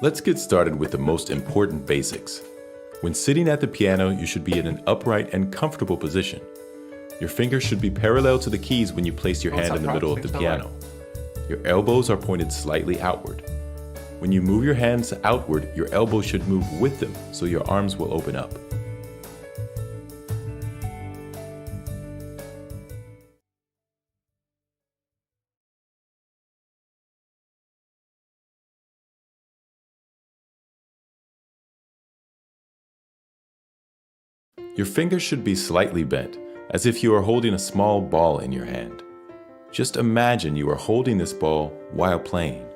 Let's get started with the most important basics. When sitting at the piano, you should be in an upright and comfortable position. Your fingers should be parallel to the keys when you place your hand in the middle of the piano. Your elbows are pointed slightly outward. When you move your hands outward, your elbows should move with them so your arms will open up. Your fingers should be slightly bent, as if you are holding a small ball in your hand. Just imagine you are holding this ball while playing.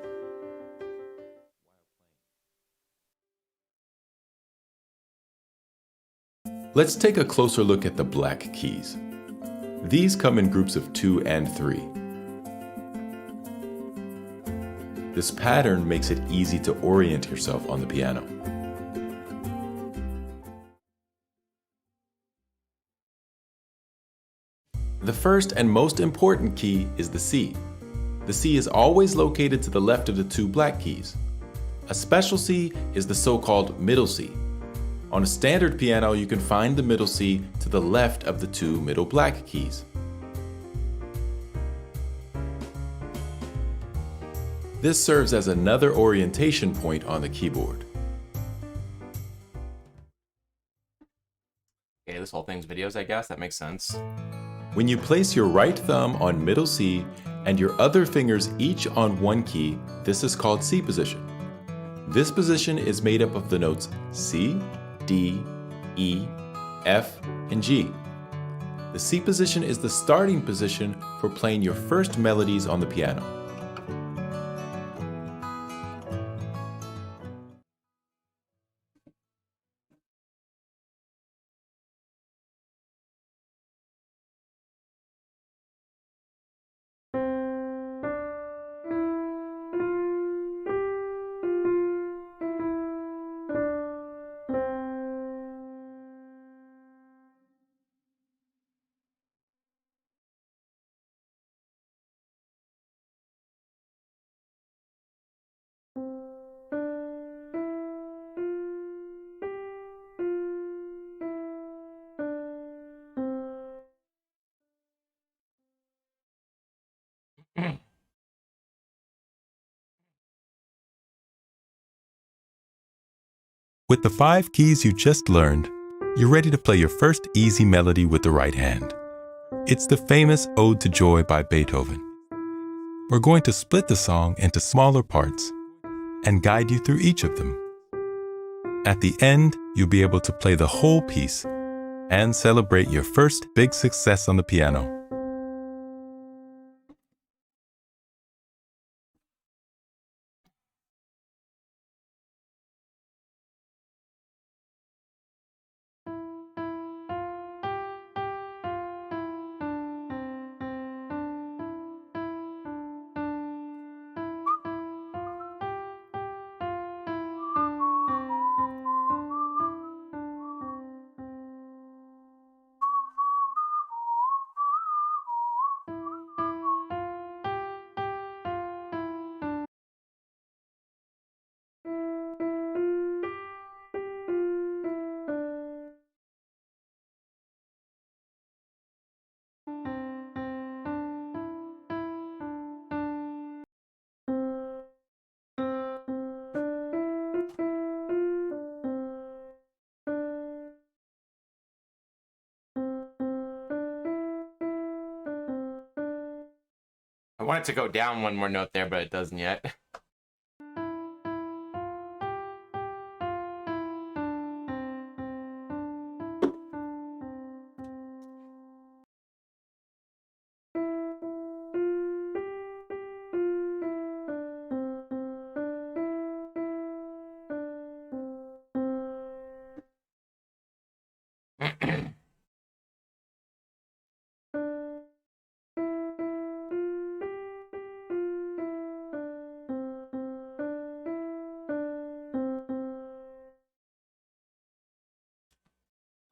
Let's take a closer look at the black keys. These come in groups of 2 and 3. This pattern makes it easy to orient yourself on the piano. The first and most important key is the C. The C is always located to the left of the 2 black keys. A special C is the so-called middle C. On a standard piano, you can find the middle C to the left of the 2 middle black keys. This serves as another orientation point on the keyboard. Okay, this whole thing's videos, I guess. That makes sense. When you place your right thumb on middle C and your other fingers each on one key, this is called C position. This position is made up of the notes C, D, E, F, and G. The C position is the starting position for playing your first melodies on the piano. With the 5 keys you just learned, you're ready to play your first easy melody with the right hand. It's the famous Ode to Joy by Beethoven. We're going to split the song into smaller parts and guide you through each of them. At the end, you'll be able to play the whole piece and celebrate your first big success on the piano. I want it to go down one more note there, but it doesn't yet.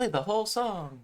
play the whole song.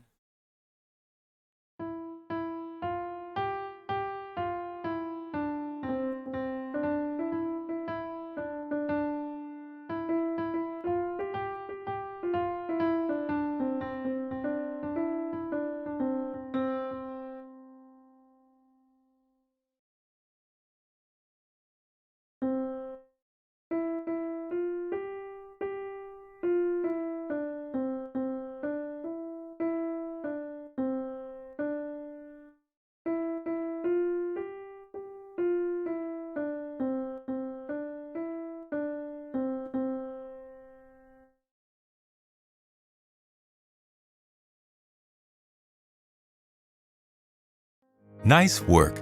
Nice work!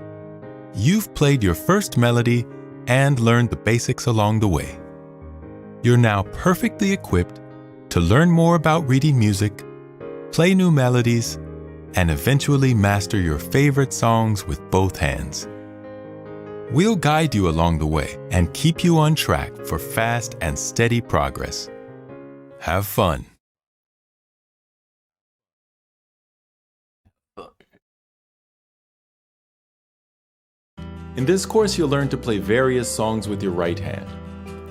You've played your first melody and learned the basics along the way. You're now perfectly equipped to learn more about reading music, play new melodies, and eventually master your favorite songs with both hands. We'll guide you along the way and keep you on track for fast and steady progress. Have fun! In this course, you'll learn to play various songs with your right hand.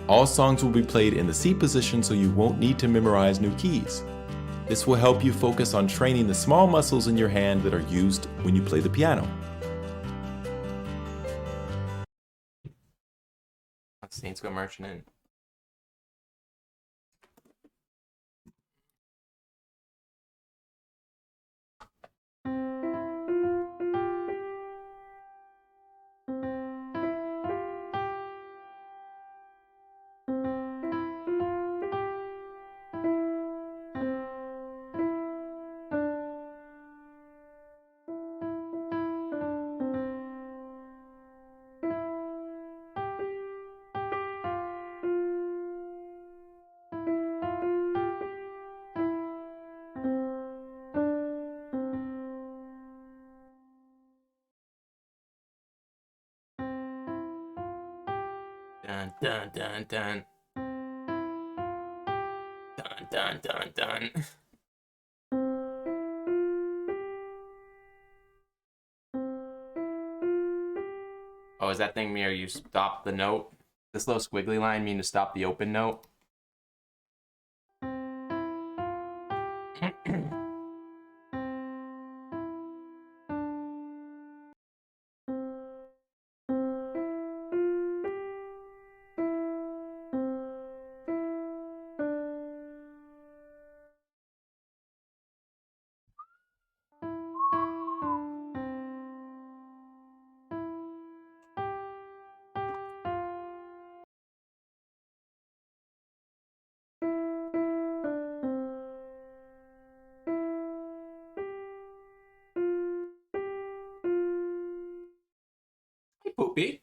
All songs will be played in the C position, so you won't need to memorize new keys. This will help you focus on training the small muscles in your hand that are used when you play the piano. Saints go marching in. Dun dun dun dun. Dun dun dun dun. Oh, is that thing where you stop the note? This little squiggly line mean to stop the open note? Hey, Poopy.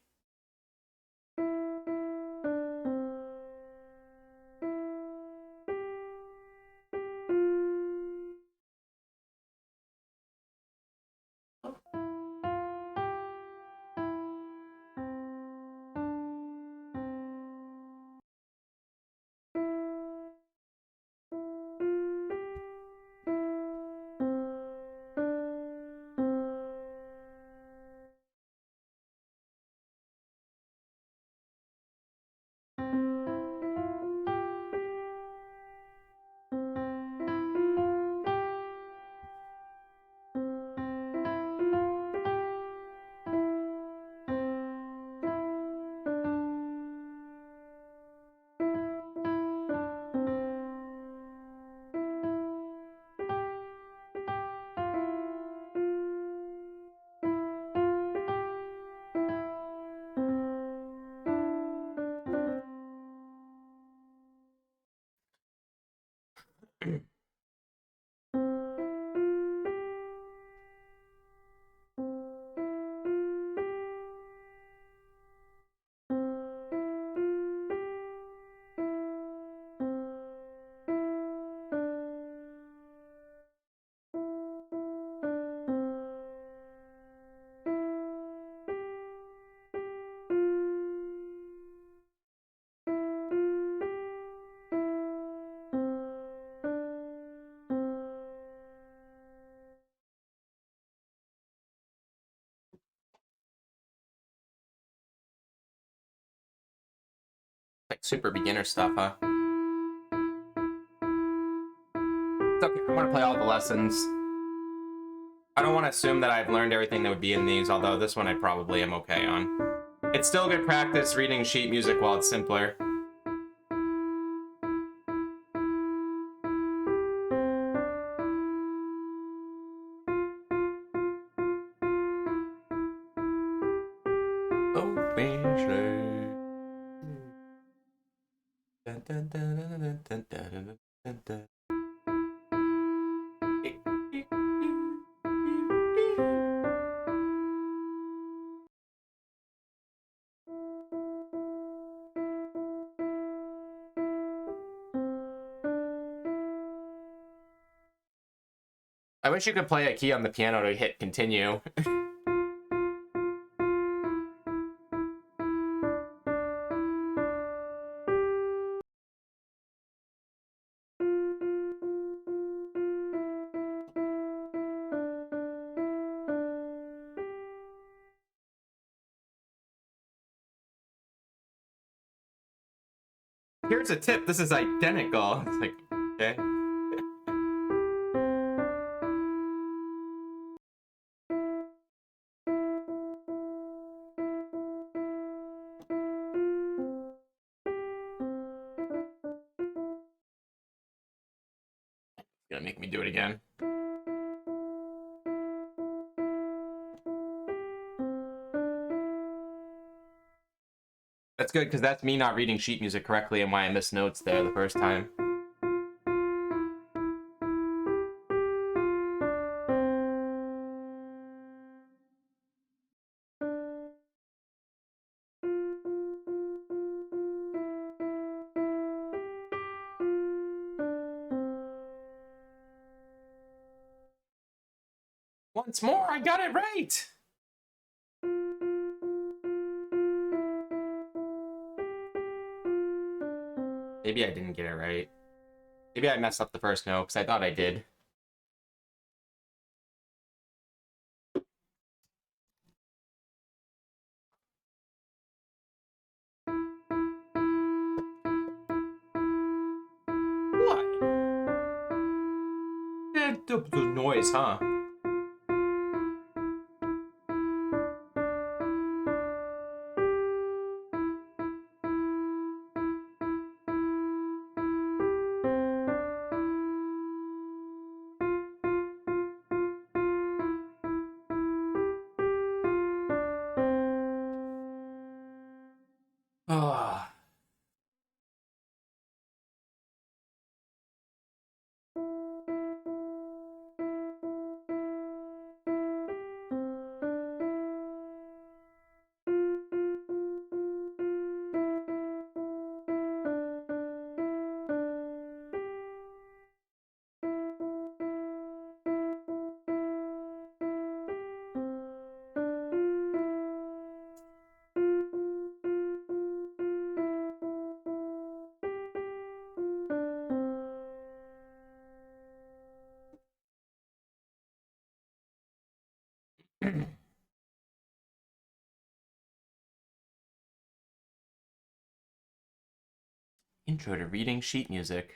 Like super beginner stuff, huh? It's okay. I want to play all the lessons. I don't want to assume that I've learned everything that would be in these, although this one I probably am okay on. It's still good practice reading sheet music while it's simpler. I wish you could play a key on the piano to hit continue. Here's a tip, this is identical. It's like, okay. Gonna make me do it again. That's good, because that's me not reading sheet music correctly and why I missed notes there the first time. Once more, I got it right! Maybe I didn't get it right. Maybe I messed up the first note, because I thought I did. What? The noise, huh? Ah. Intro to reading sheet music.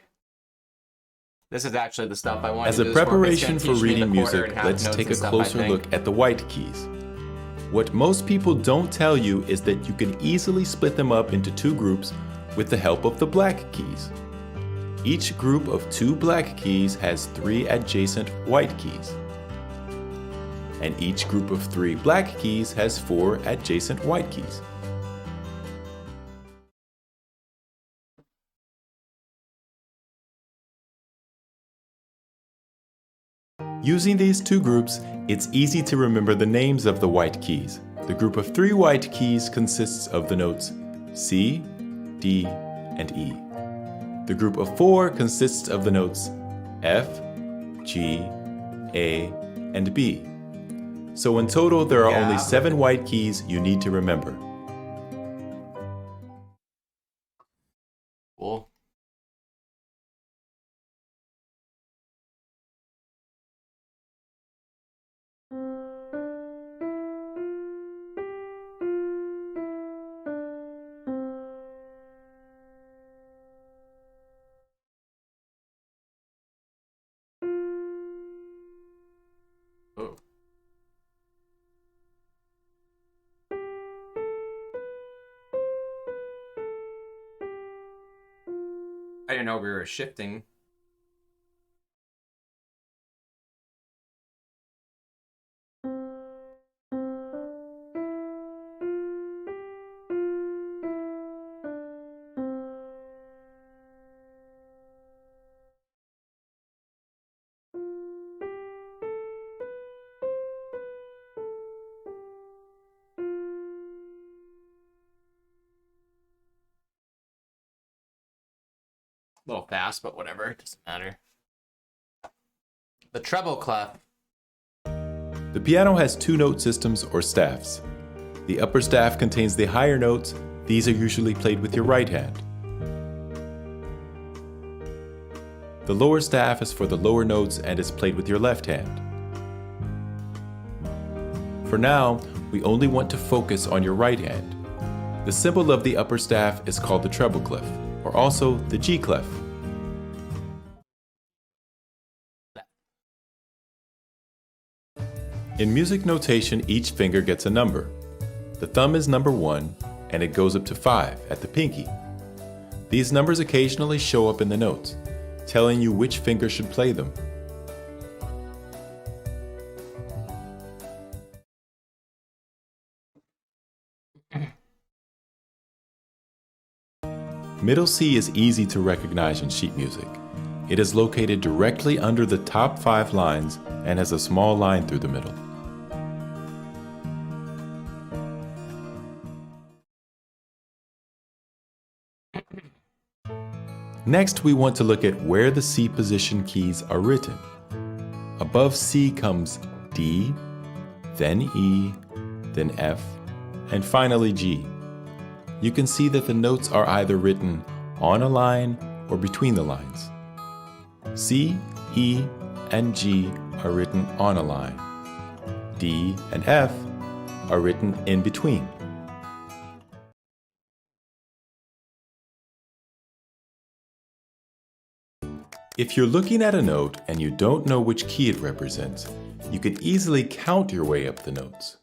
This is actually the stuff I wanted As to a do this for, but it's preparation gonna for teach me the reading quarter music, and half let's notes take and a stuff, I closer think. look at the white keys. What most people don't tell you is that you can easily split them up into two groups with the help of the black keys. Each group of two black keys has 3 adjacent white keys. And each group of 3 black keys has 4 adjacent white keys. Using these two groups, it's easy to remember the names of the white keys. The group of 3 white keys consists of the notes C, D, and E. The group of 4 consists of the notes F, G, A, and B. So in total, there are only 7 white keys you need to remember. Cool. didn't know we were shifting. A little fast, but whatever. It doesn't matter. The treble clef. The piano has two note systems or staffs. The upper staff contains the higher notes. These are usually played with your right hand. The lower staff is for the lower notes and is played with your left hand. For now, we only want to focus on your right hand. The symbol of the upper staff is called the treble clef, or also the G clef. In music notation, each finger gets a number. The thumb is number 1, and it goes up to 5 at the pinky. These numbers occasionally show up in the notes, telling you which finger should play them. Middle C is easy to recognize in sheet music. It is located directly under the top 5 lines and has a small line through the middle. Next, we want to look at where the C position keys are written. Above C comes D, then E, then F, and finally G. You can see that the notes are either written on a line or between the lines. C, E, and G are written on a line. D and F are written in between. If you're looking at a note and you don't know which key it represents, you could easily count your way up the notes.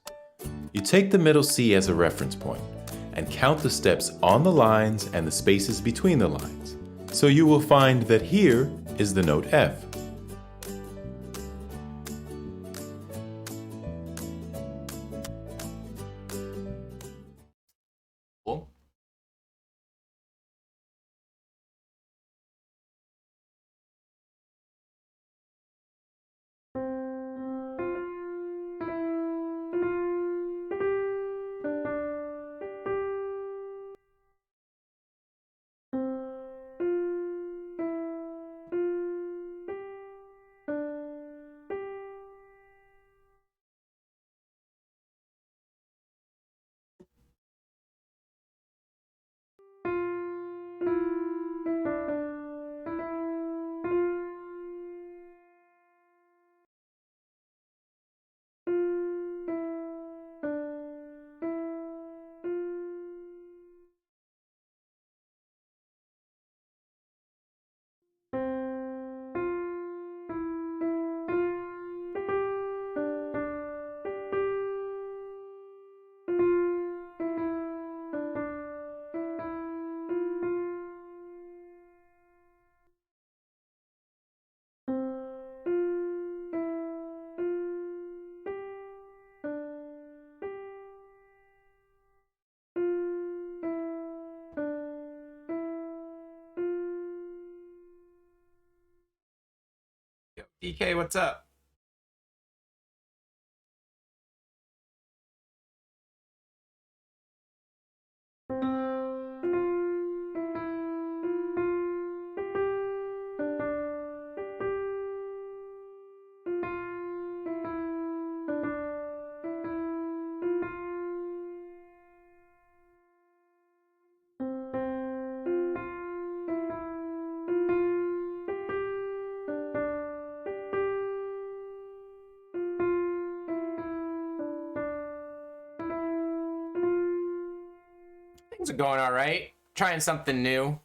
You take the middle C as a reference point and count the steps on the lines and the spaces between the lines. So you will find that here is the note F. Cool. Yo, DK, what's up? Things are going all right. Trying something new.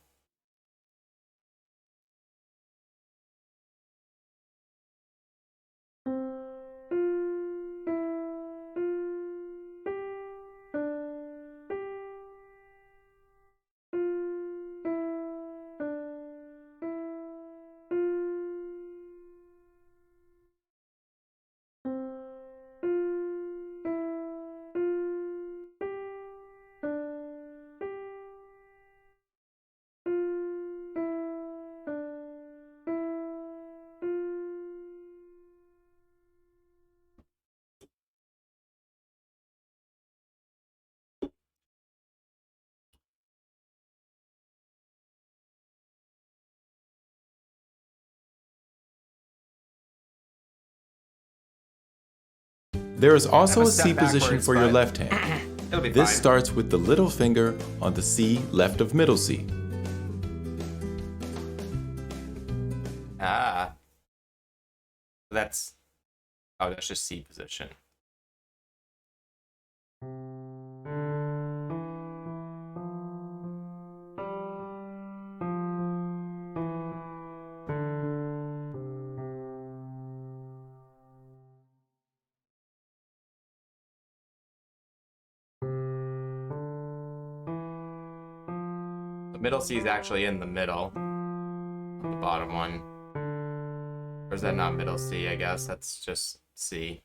There is also Have a C step position backwards, for your but left hand. It'll be This fine. starts with the little finger on the C left of middle C. Ah. That's... Oh, that's just C position. The middle C is actually in the middle. The bottom one. Or is that not middle C, I guess? That's just C.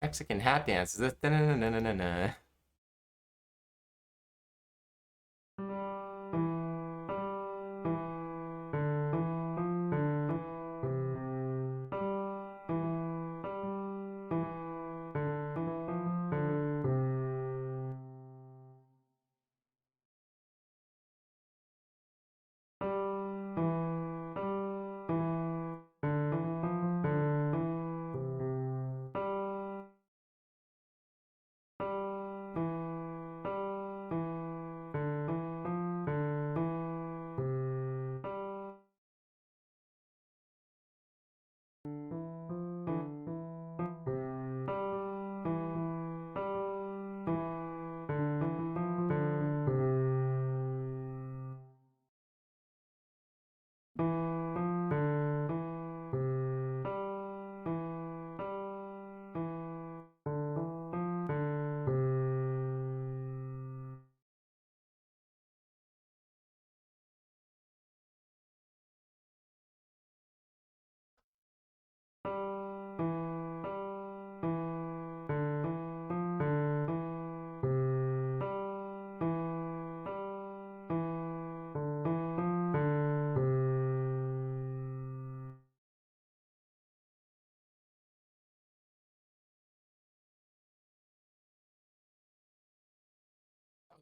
Mexican hat dance. Is this? Da-na-na-na-na-na.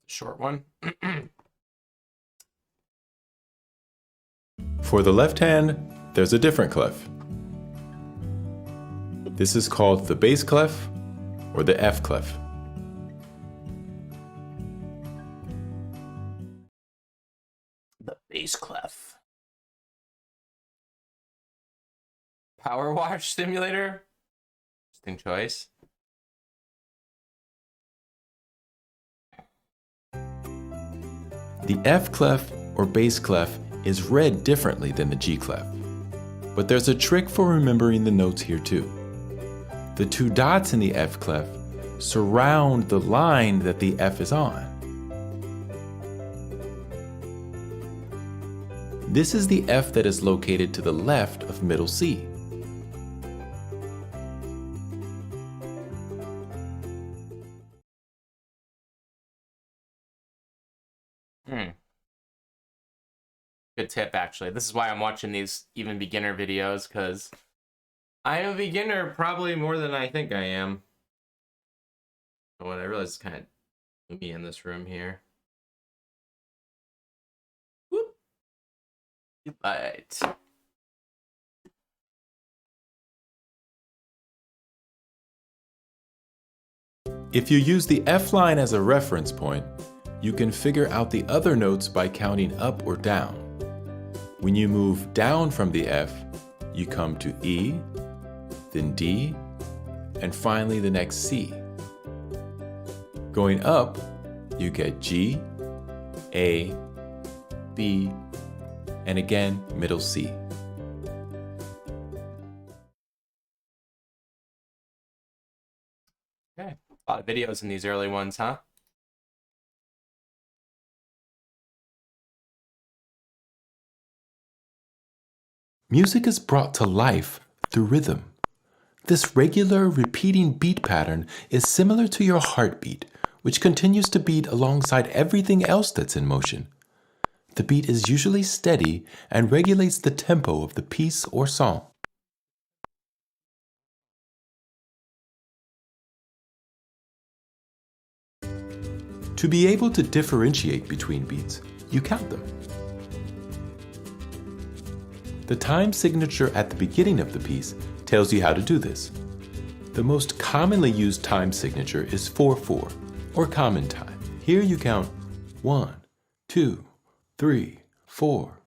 Short one. For the left hand, there's a different clef. This is called the bass clef or the F clef. The bass clef. Power wash simulator. Interesting choice. The F clef or bass clef is read differently than the G clef. But there's a trick for remembering the notes here too. The two dots in the F clef surround the line that the F is on. This is the F that is located to the left of middle C. Good tip, actually. This is why I'm watching these even beginner videos, because I am a beginner probably more than I think I am. But what I realize is kind of gloomy in this room here. Whoop. Light. If you use the F line as a reference point, you can figure out the other notes by counting up or down. When you move down from the F, you come to E, then D, and finally the next C. Going up, you get G, A, B, and again middle C. Okay. A lot of videos in these early ones, huh? Music is brought to life through rhythm. This regular, repeating beat pattern is similar to your heartbeat, which continues to beat alongside everything else that's in motion. The beat is usually steady and regulates the tempo of the piece or song. To be able to differentiate between beats, you count them. The time signature at the beginning of the piece tells you how to do this. The most commonly used time signature is 4/4, or common time. Here you count 1, 2, 3, 4.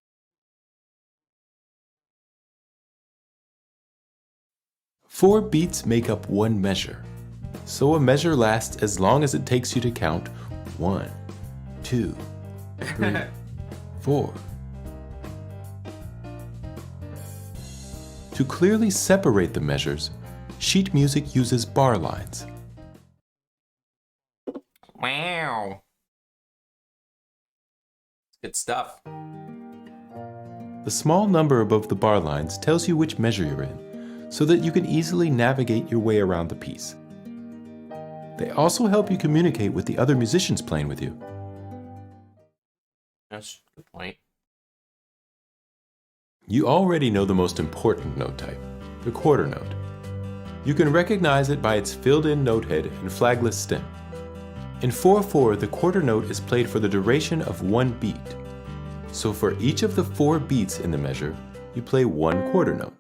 Four beats make up one measure, so a measure lasts as long as it takes you to count 1, 2, 3, 4. To clearly separate the measures, sheet music uses bar lines. Wow. Good stuff. The small number above the bar lines tells you which measure you're in, so that you can easily navigate your way around the piece. They also help you communicate with the other musicians playing with you. That's a good point. You already know the most important note type, the quarter note. You can recognize it by its filled-in note head and flagless stem. In 4/4, the quarter note is played for the duration of one beat. So for each of the 4 beats in the measure, you play one quarter note.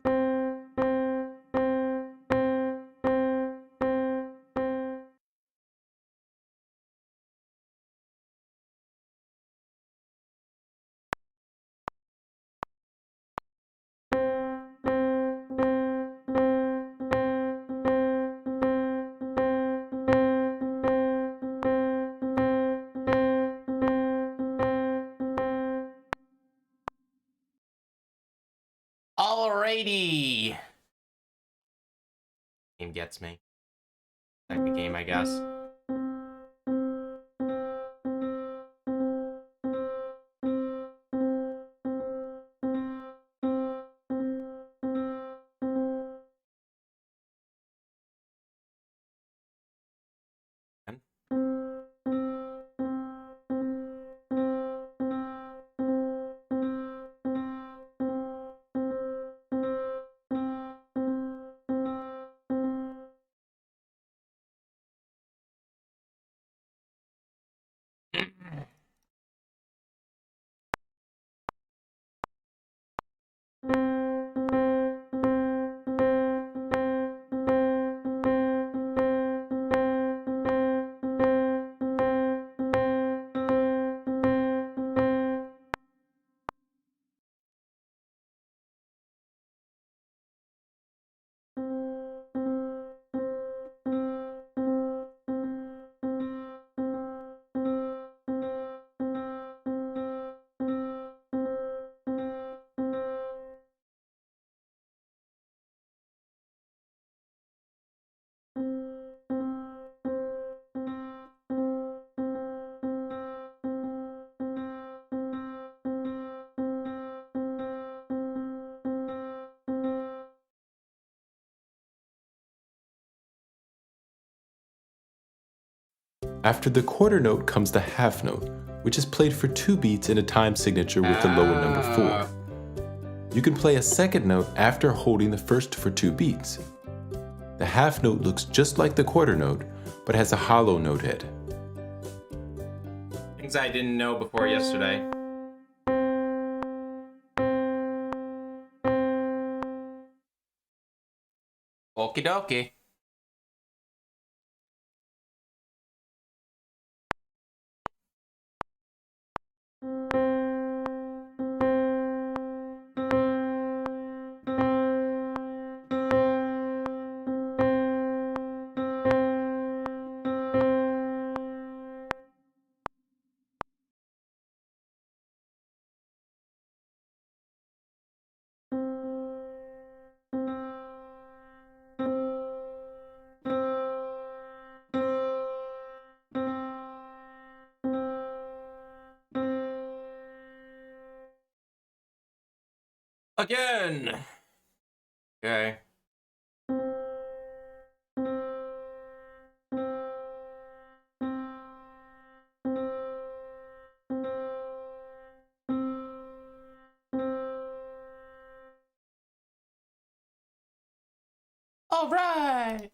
Alrighty. Game gets me. Like the game, I guess. After the quarter note comes the half note, which is played for 2 beats in a time signature with the lower number 4. You can play a second note after holding the first for 2 beats. The half note looks just like the quarter note, but has a hollow note head. Things I didn't know before yesterday. Okie dokie. Again. Okay. All right.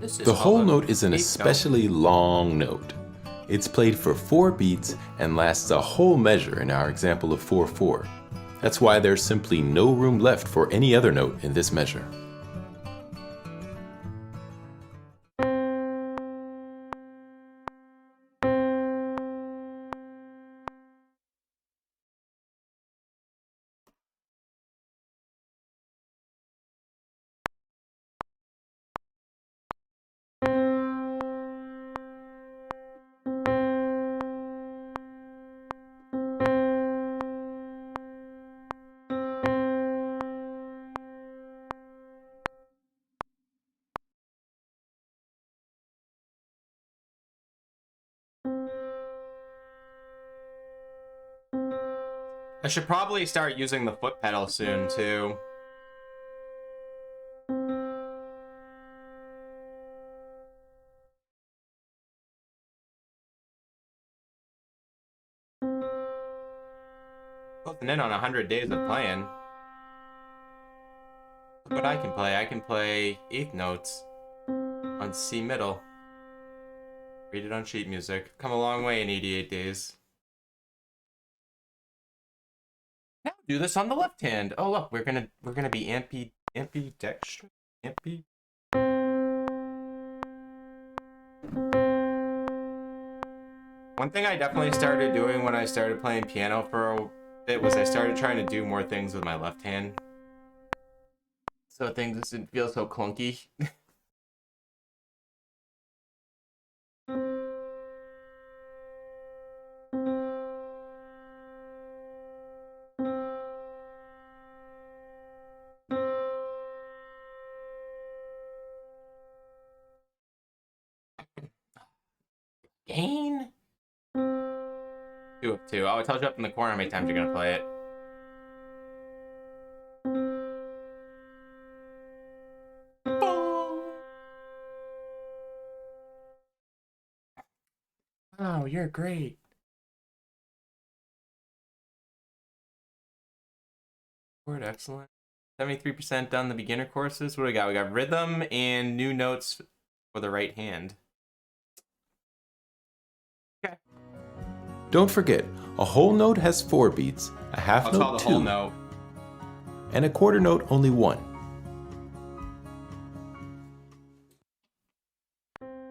This is The whole called a note is an eighth note. especially long note. It's played for 4 beats and lasts a whole measure in our example of 4/4. That's why there's simply no room left for any other note in this measure. I should probably start using the foot pedal soon, too. Closing in on 100 days of playing. Look what I can play. I can play eighth notes on C middle. Read it on sheet music. Come a long way in 88 days. Now do this on the left hand. Oh look, we're gonna be ambidextrous. One thing I definitely started doing when I started playing piano for a bit was I started trying to do more things with my left hand. So things didn't feel so clunky. Gain? 2 of 2. Oh, it tells you up in the corner how many times you're gonna play it. Oh, you're great. Word, excellent. 73% done the beginner courses. What do we got? We got rhythm and new notes for the right hand. Okay. Don't forget, a whole note has 4 beats, a half I'll call note the 2, whole note. and a quarter note only 1.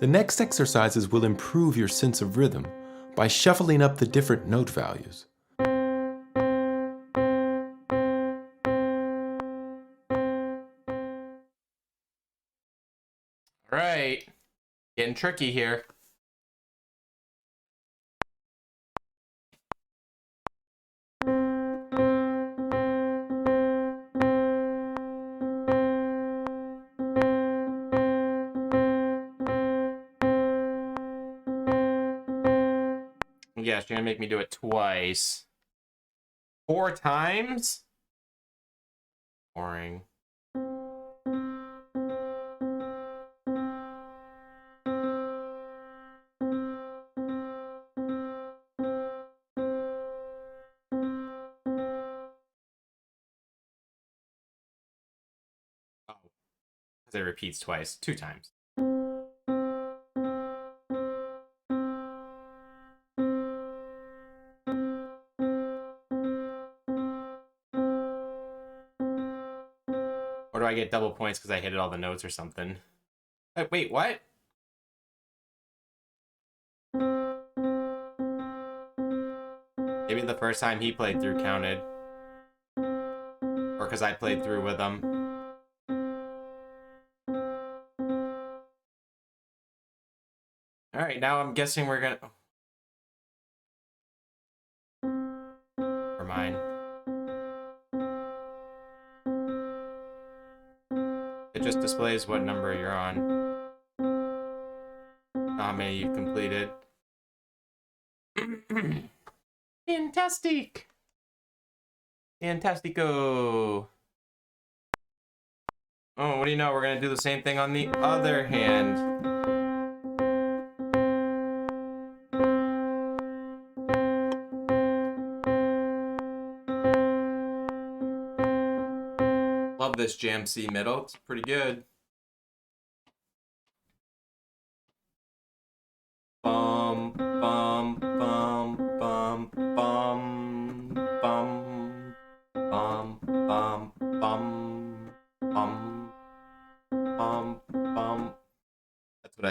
The next exercises will improve your sense of rhythm by shuffling up the different note values. All right. Getting tricky here. Yeah, she's gonna make me do it twice. 4 times? Boring. Oh, because it repeats twice. 2 times. Or do I get double points because I hit all the notes or something? Wait, what? Maybe the first time he played through counted. Or because I played through with him. Alright, now I'm guessing we're gonna... Never mind. It just displays what number you're on. How many you've completed. Fantastic! Fantastico! Oh, what do you know? We're gonna do the same thing on the other hand. Love this jam C middle. It's pretty good.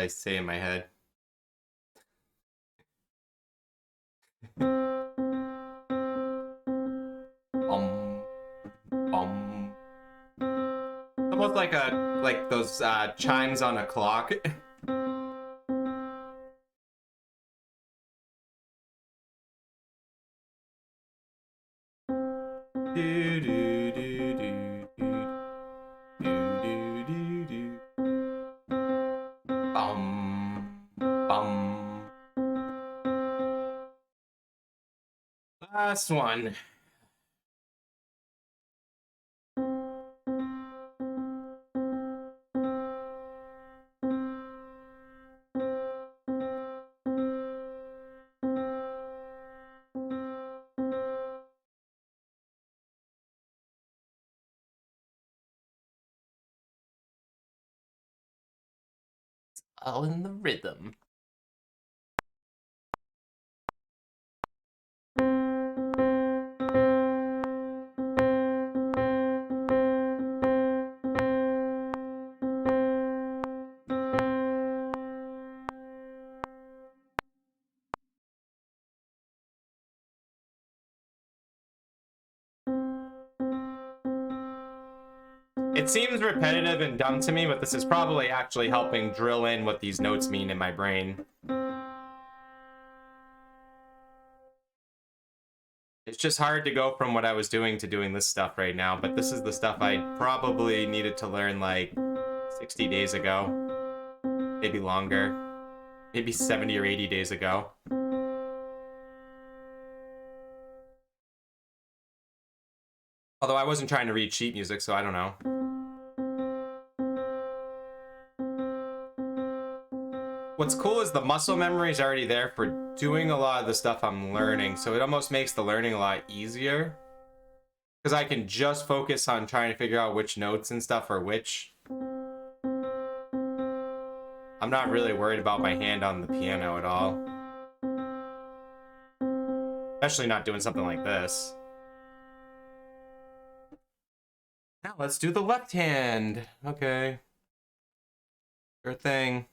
I say in my head. Bum. Almost like those chimes on a clock. Bum. Last one. All in the rhythm. It seems repetitive and dumb to me, but this is probably actually helping drill in what these notes mean in my brain. It's just hard to go from what I was doing to doing this stuff right now, but this is the stuff I probably needed to learn like 60 days ago. Maybe longer. Maybe 70 or 80 days ago. Although I wasn't trying to read sheet music, so I don't know. What's cool is the muscle memory is already there for doing a lot of the stuff I'm learning, so it almost makes the learning a lot easier. Because I can just focus on trying to figure out which notes and stuff are which. I'm not really worried about my hand on the piano at all. Especially not doing something like this. Now let's do the left hand. Okay. Sure thing.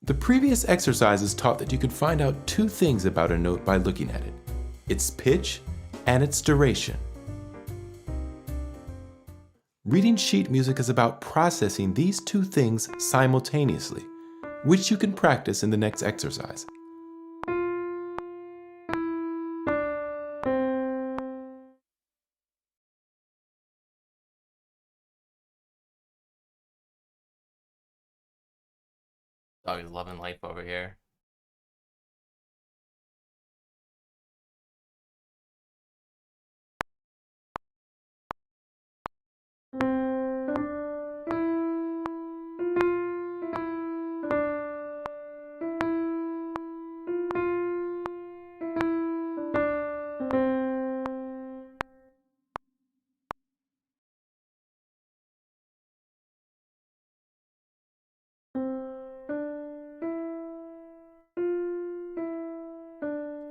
The previous exercises taught that you could find out two things about a note by looking at it: its pitch and its duration. Reading sheet music is about processing these two things simultaneously, which you can practice in the next exercise. Dog is loving life over here.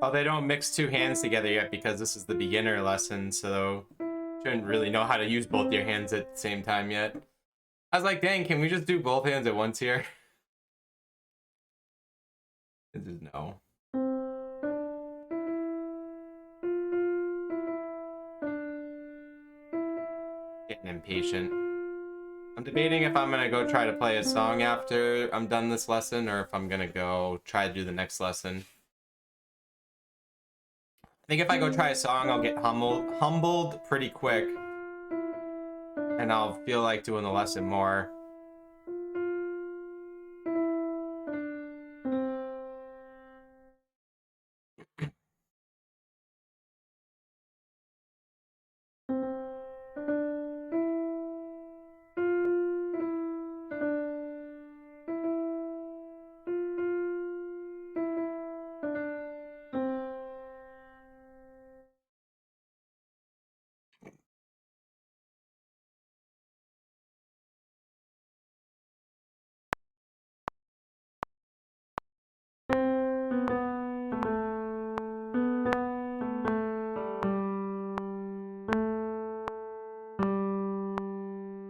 Oh, they don't mix two hands together yet because this is the beginner lesson, so shouldn't really know how to use both your hands at the same time yet. I was like, dang, can we just do both hands at once here? This is no. Getting impatient. I'm debating if I'm gonna go try to play a song after I'm done this lesson, or if I'm gonna go try to do the next lesson. I think if I go try a song, I'll get humbled pretty quick, and I'll feel like doing the lesson more.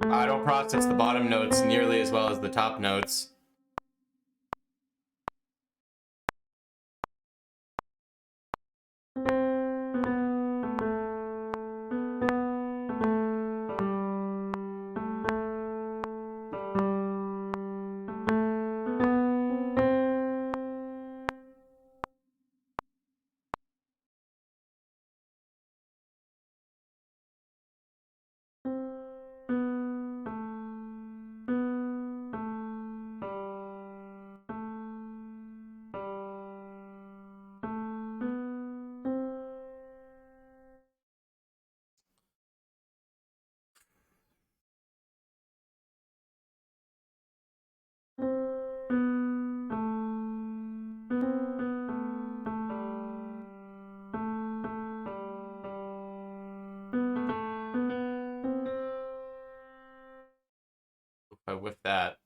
I don't process the bottom notes nearly as well as the top notes. But with that,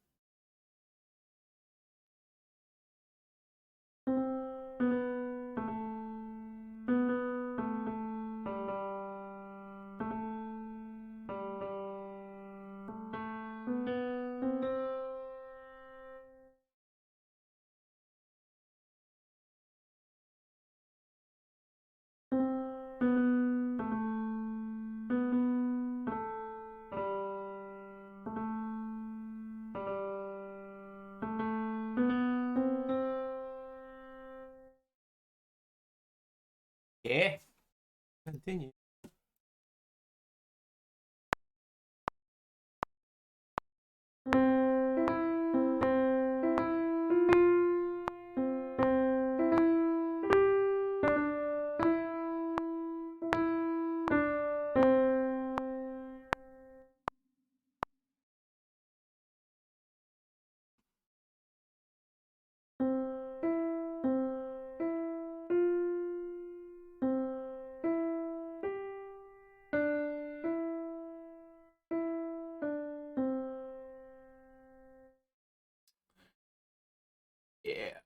yeah, continue. Yeah.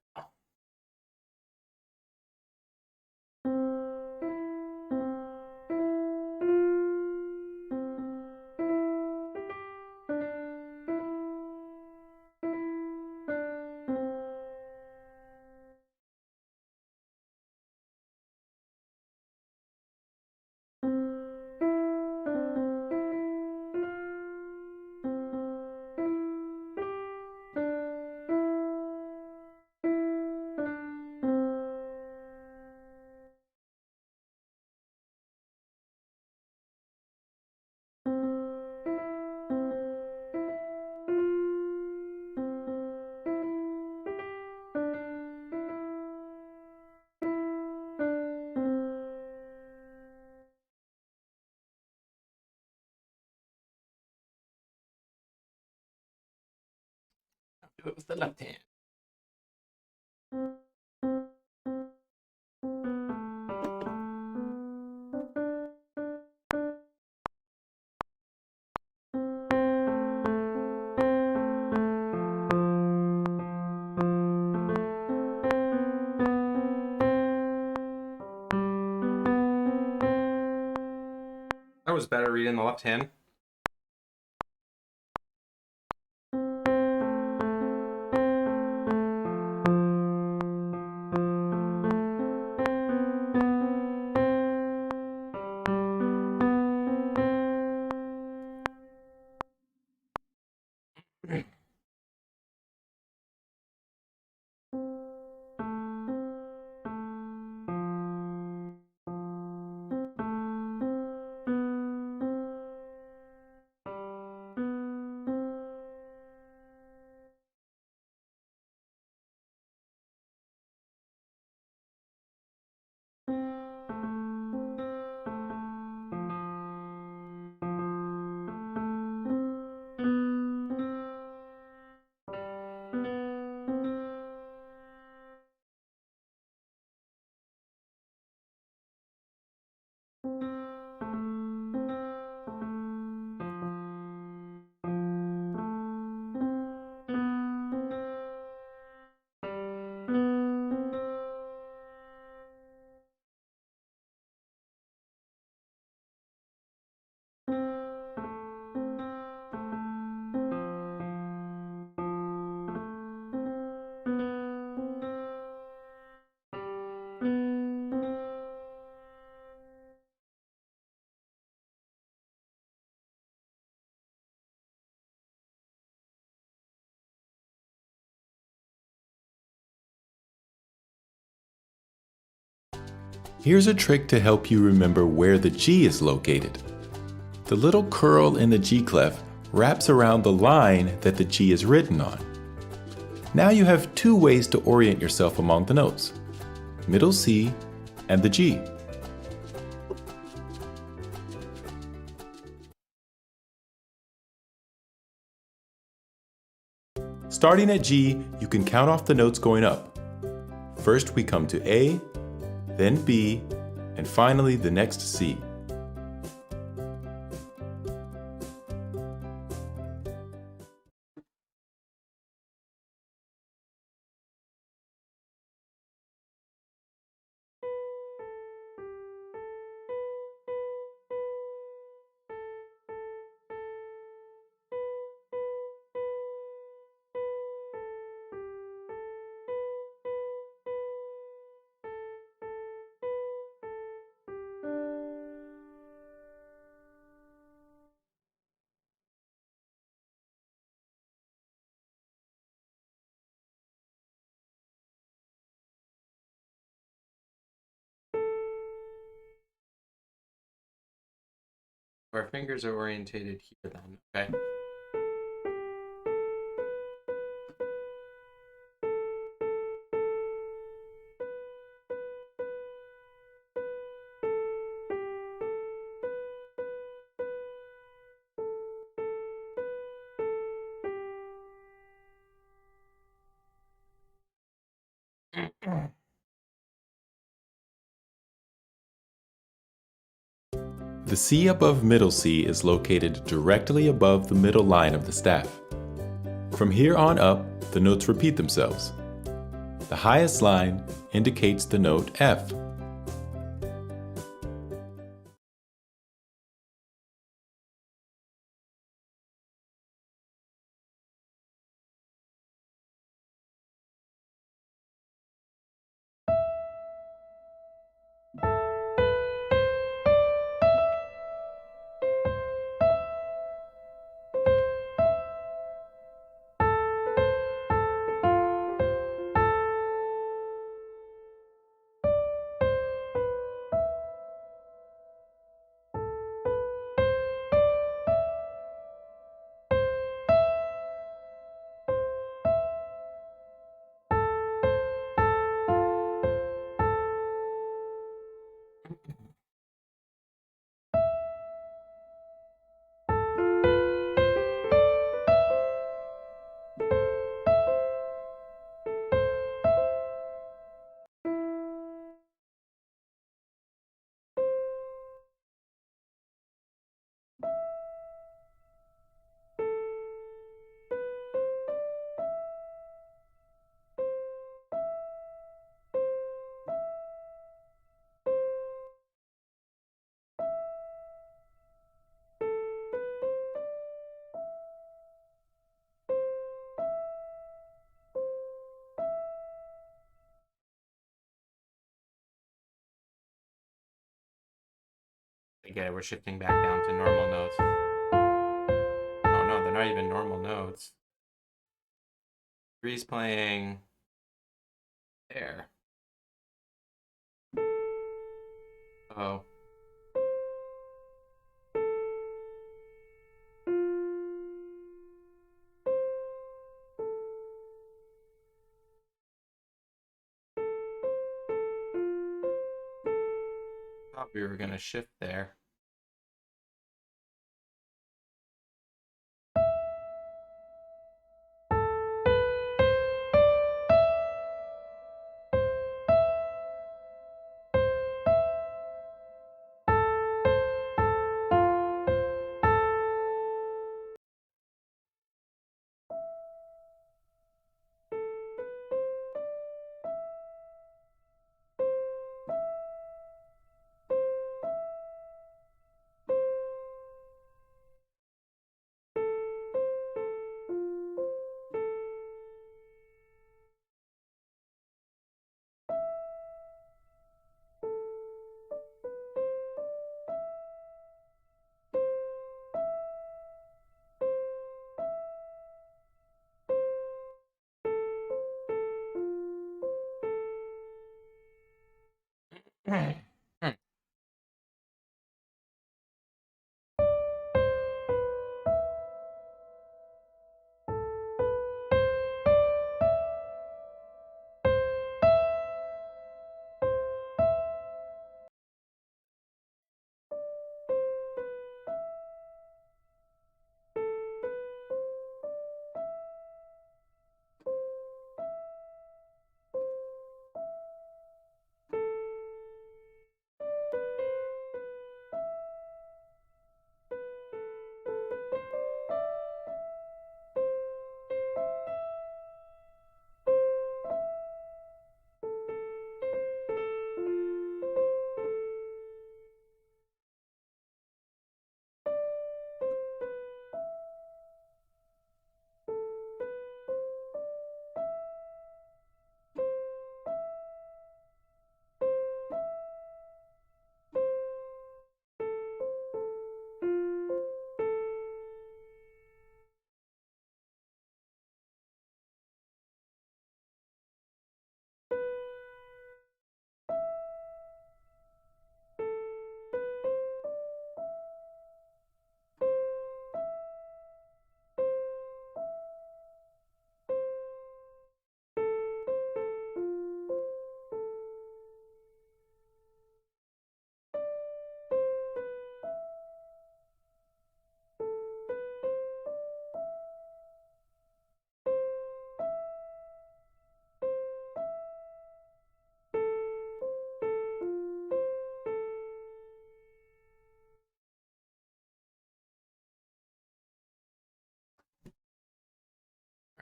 Do it with the left hand. was better reading the left hand. Here's a trick to help you remember where the G is located. The little curl in the G clef wraps around the line that the G is written on. Now you have two ways to orient yourself among the notes: middle C and the G. Starting at G, you can count off the notes going up. First we come to A, then B, and finally the next C. Our fingers are orientated here then, okay? The C above middle C is located directly above the middle line of the staff. From here on up, the notes repeat themselves. The highest line indicates the note F. I get it. We're shifting back down to normal notes. Oh no, they're not even normal notes. 3's playing there. Oh. Thought we were gonna shift there.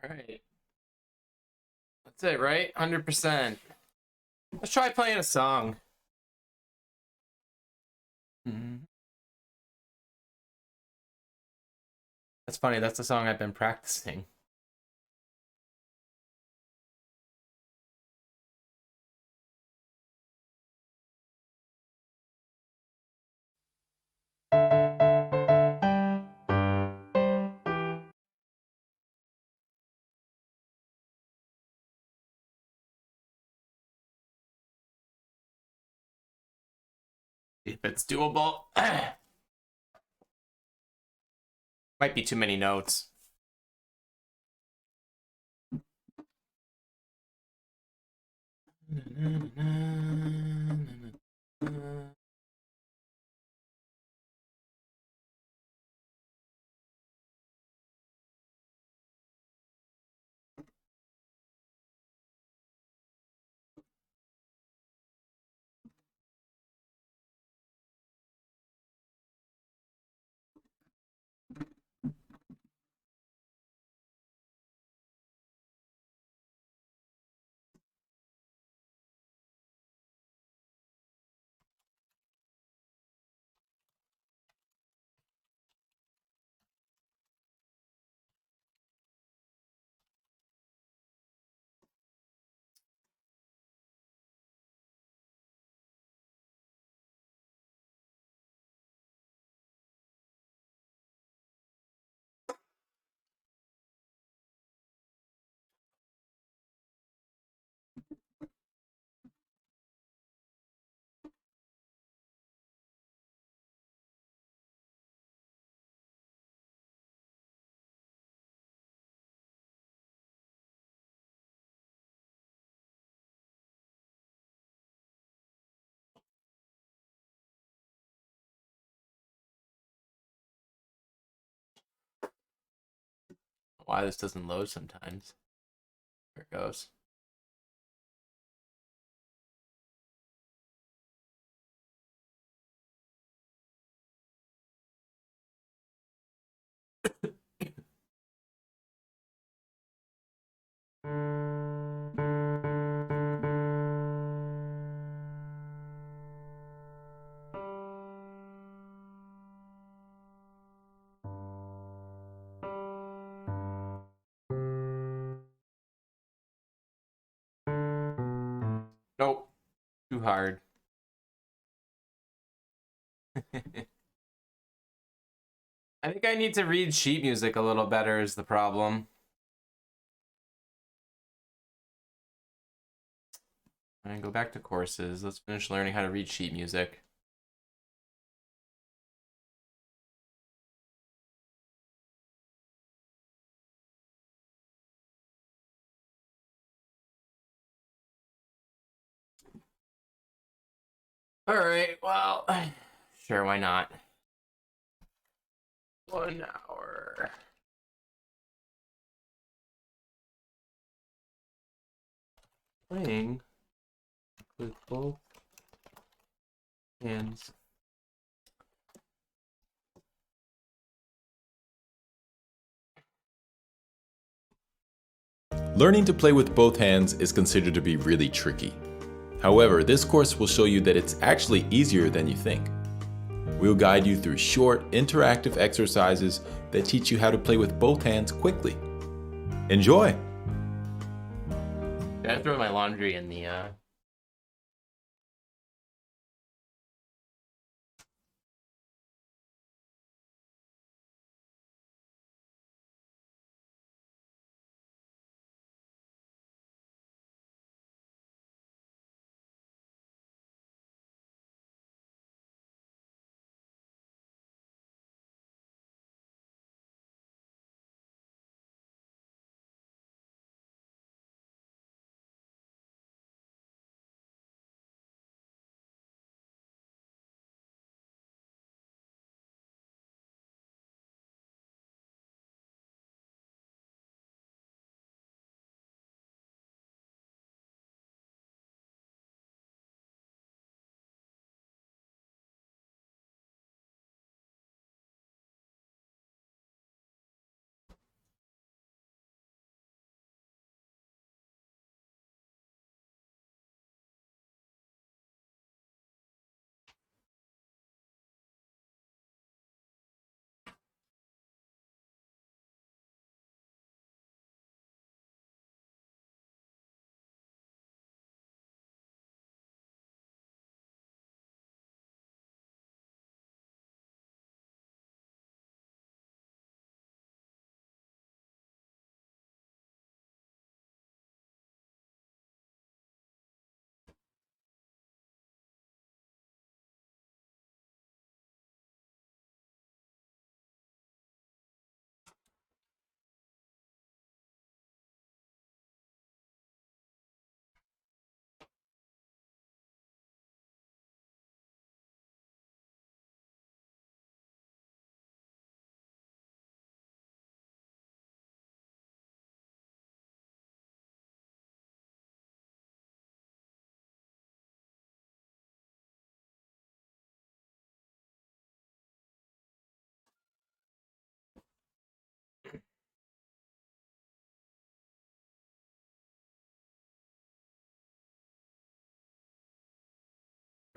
All right. That's it, right? 100%. Let's try playing a song. That's funny. That's the song I've been practicing. If it's doable. Might be too many notes. why this doesn't load sometimes. There it goes. Nope. Too hard. I think I need to read sheet music a little better is the problem. And go back to courses. Let's finish learning how to read sheet music. All right, well, sure, why not? 1 hour. Playing with both hands. Learning to play with both hands is considered to be really tricky. However, this course will show you that it's actually easier than you think. We'll guide you through short, interactive exercises that teach you how to play with both hands quickly. Enjoy! I throw my laundry in the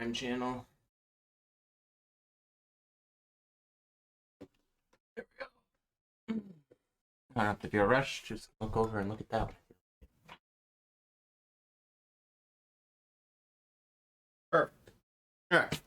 Prime channel. There we go. I don't have to feel rushed. Just look over and look at that. Perfect. All right.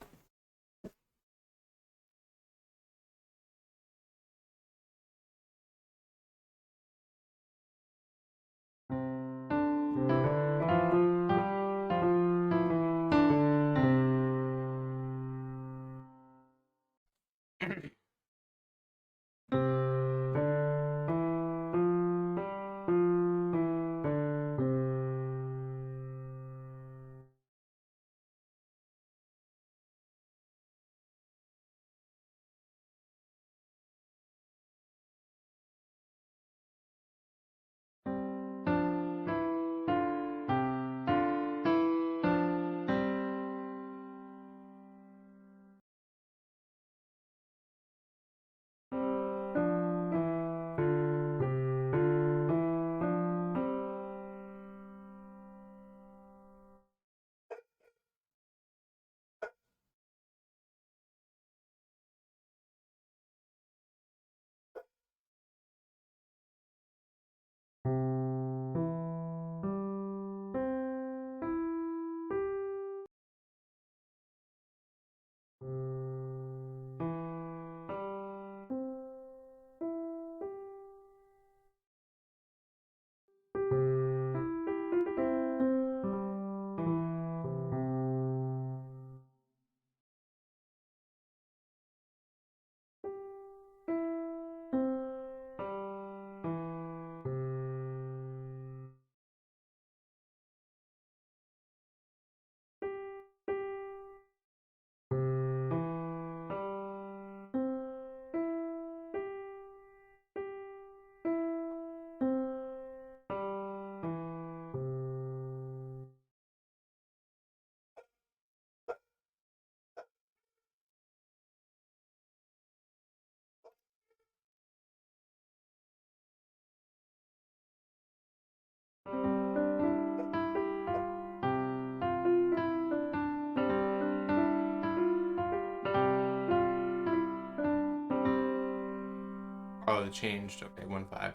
it changed. Okay, 1-5.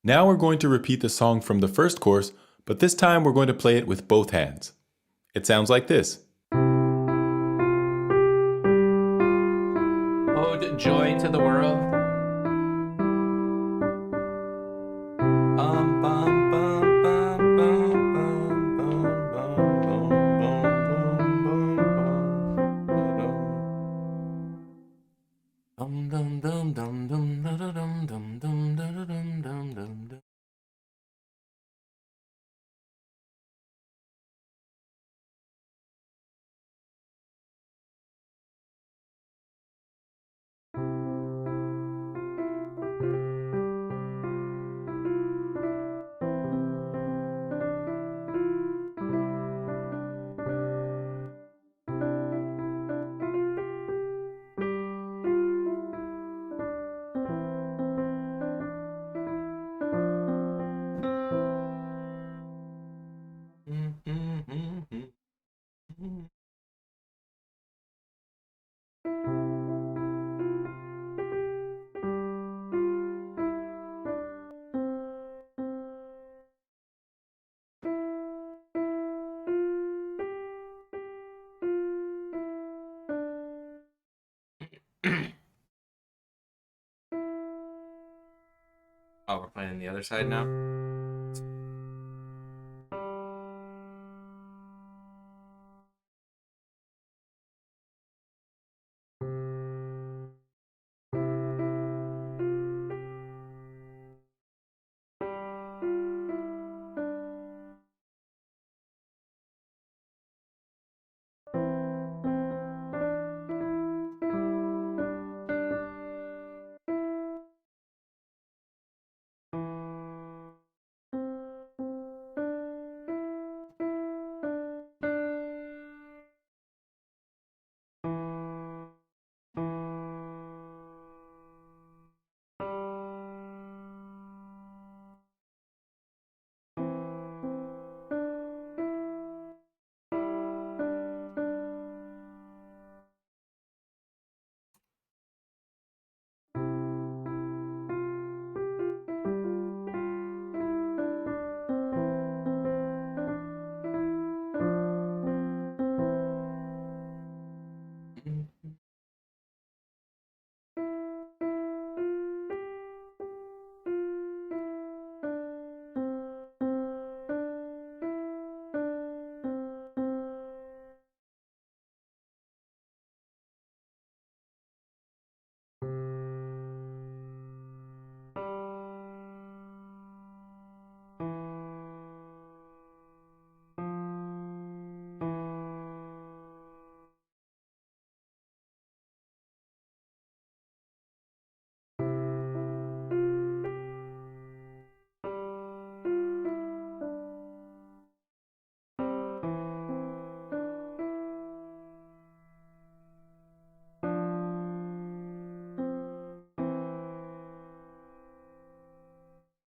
Now we're going to repeat the song from the first course, but this time we're going to play it with both hands. It sounds like this. Ode joy to the world. Bum, bum, bum, bum, bum, bum, bum, bum, bum, bum, bum, bum, bum, bum, dum, dum, dum, dum, dum, dum, dum, dum, dum, dum. Oh, we're playing the other side now?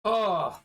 Oh,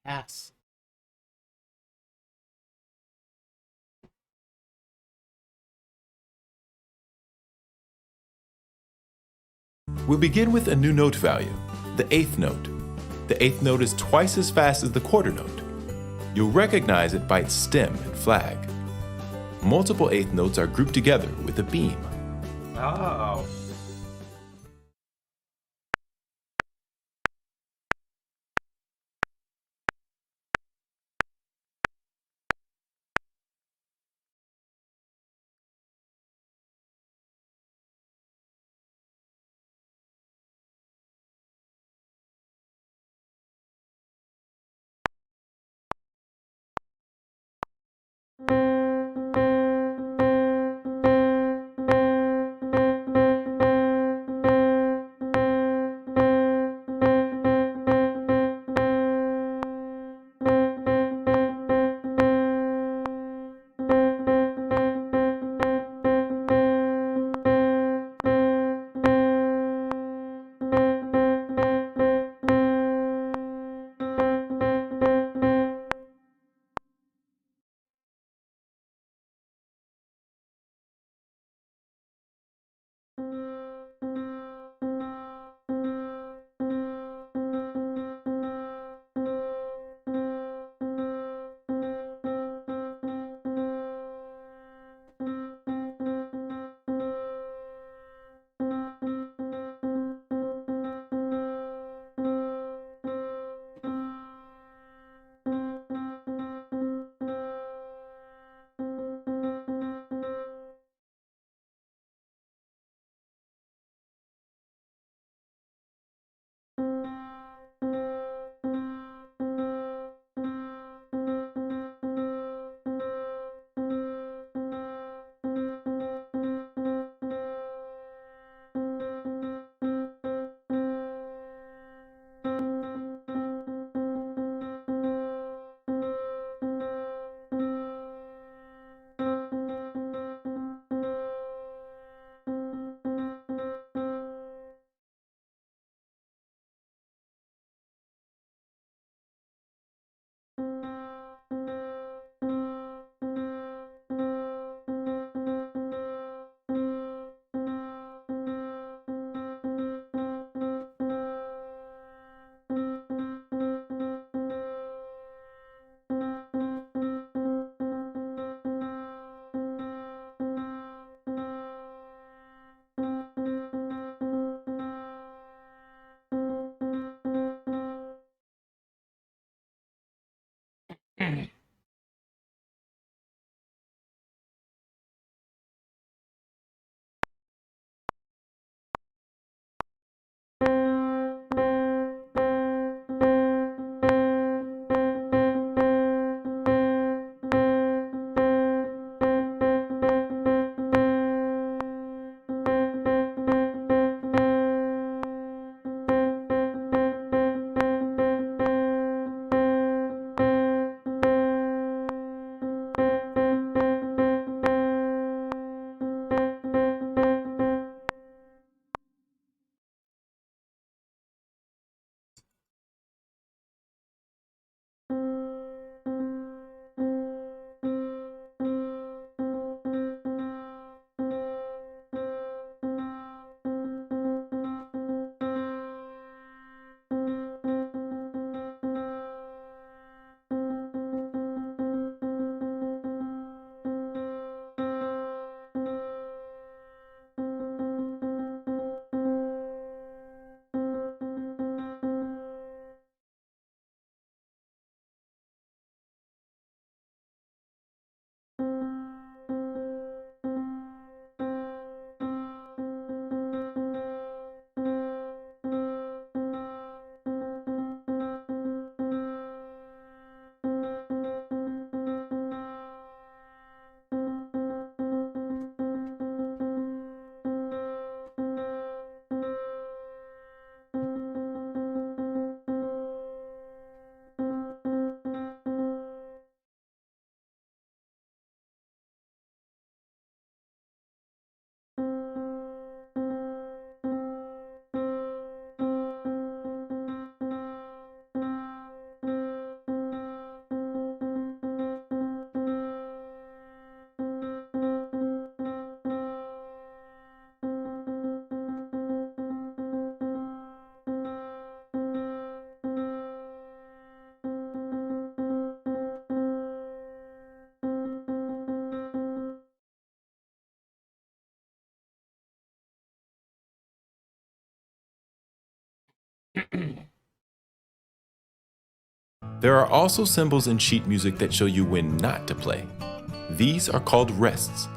pass. We'll begin with a new note value, the eighth note. The eighth note is twice as fast as the quarter note. You'll recognize it by its stem and flag. Multiple eighth notes are grouped together with a beam. Oh. There are also symbols in sheet music that show you when not to play. These are called rests.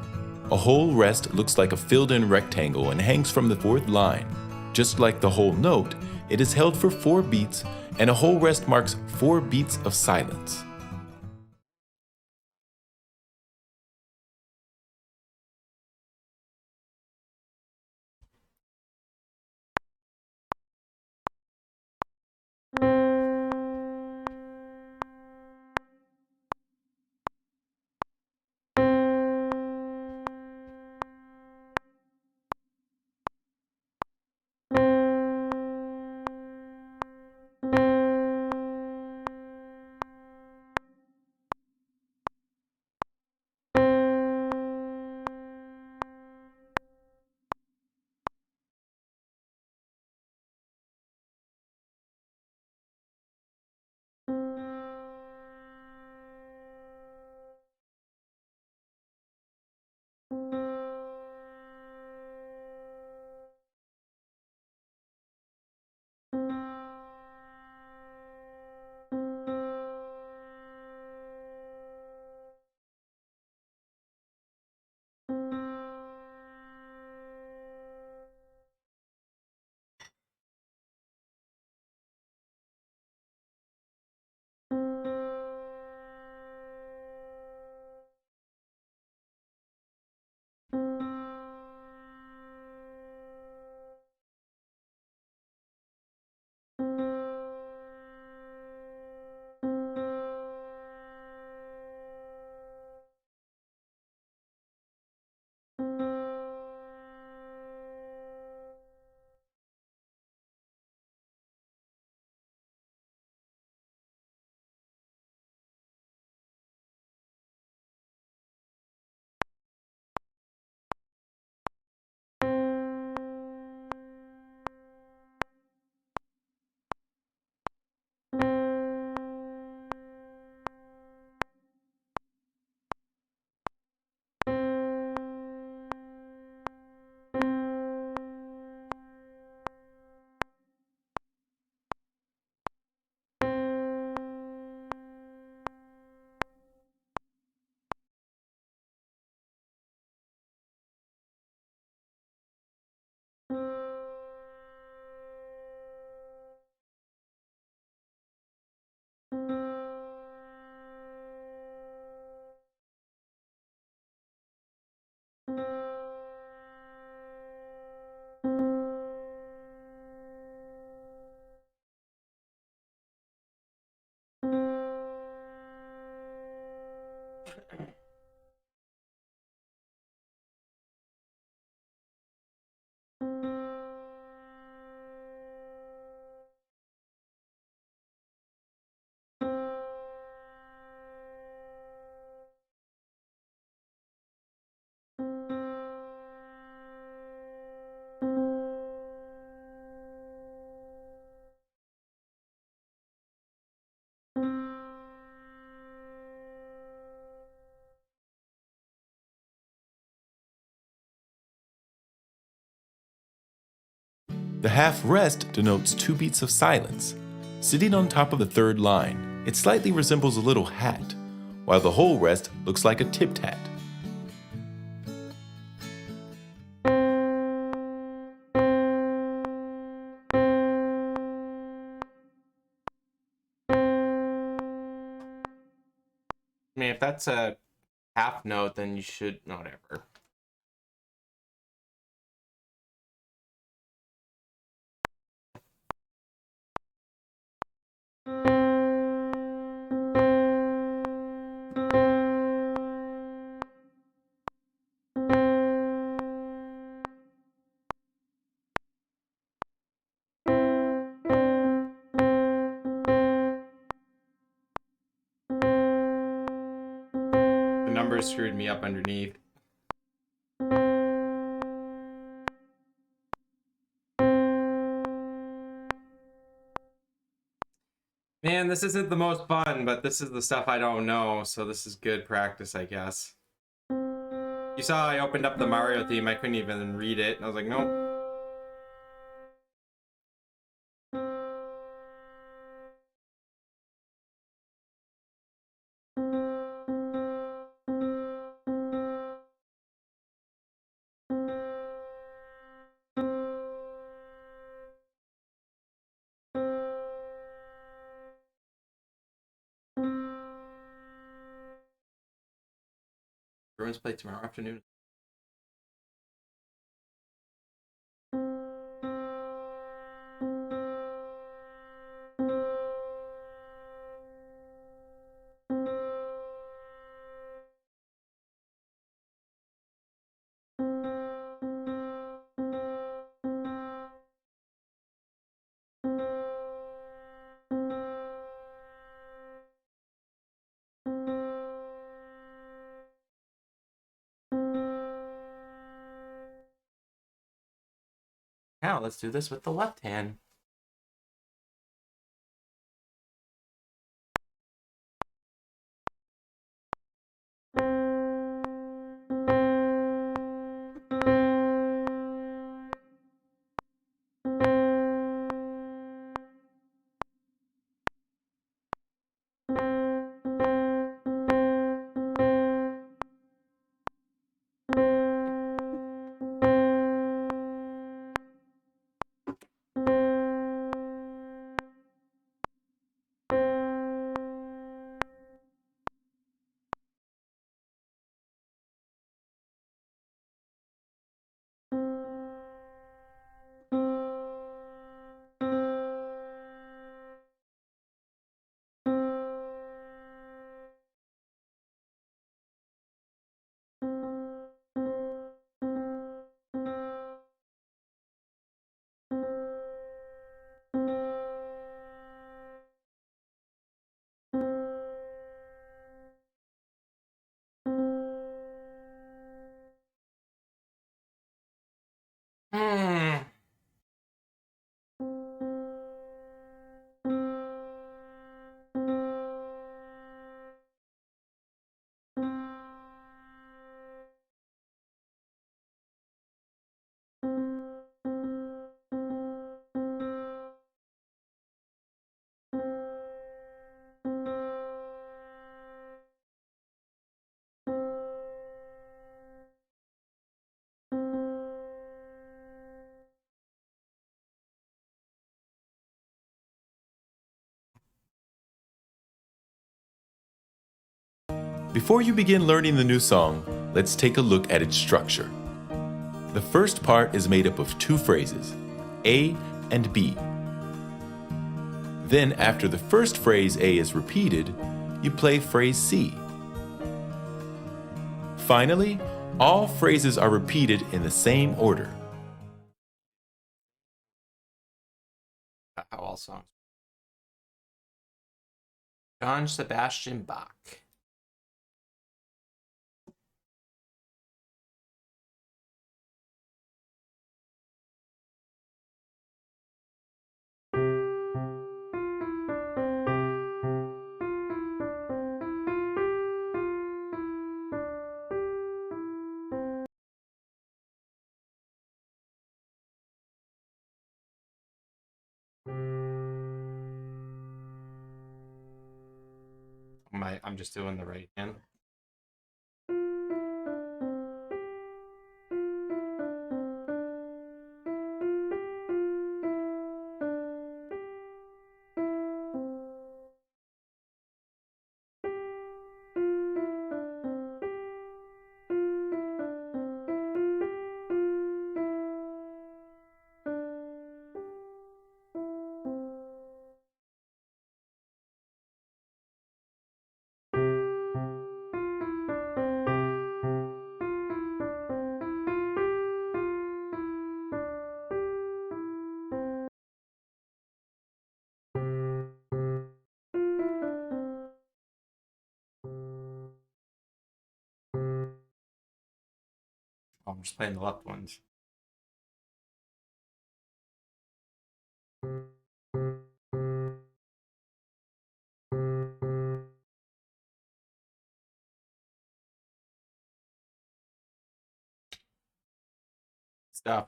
A whole rest looks like a filled-in rectangle and hangs from the fourth line. Just like the whole note, it is held for 4 beats, and a whole rest marks 4 beats of silence. The half rest denotes 2 beats of silence. Sitting on top of the third line, it slightly resembles a little hat, while the whole rest looks like a tipped hat. I mean, if that's a half note, then you should, whatever. The numbers screwed me up underneath. Man, this isn't the most fun, but this is the stuff I don't know, so this is good practice, I guess. You saw I opened up the Mario theme, I couldn't even read it, and I was like, nope. Bruins play tomorrow afternoon. Now let's do this with the left hand. Hmm. Before you begin learning the new song, let's take a look at its structure. The first part is made up of two phrases, A and B. Then after the first phrase A is repeated, you play phrase C. Finally, all phrases are repeated in the same order. How all songs. John Sebastian Bach. I'm just doing the right hand. Oh, I'm just playing the left ones. Stuff.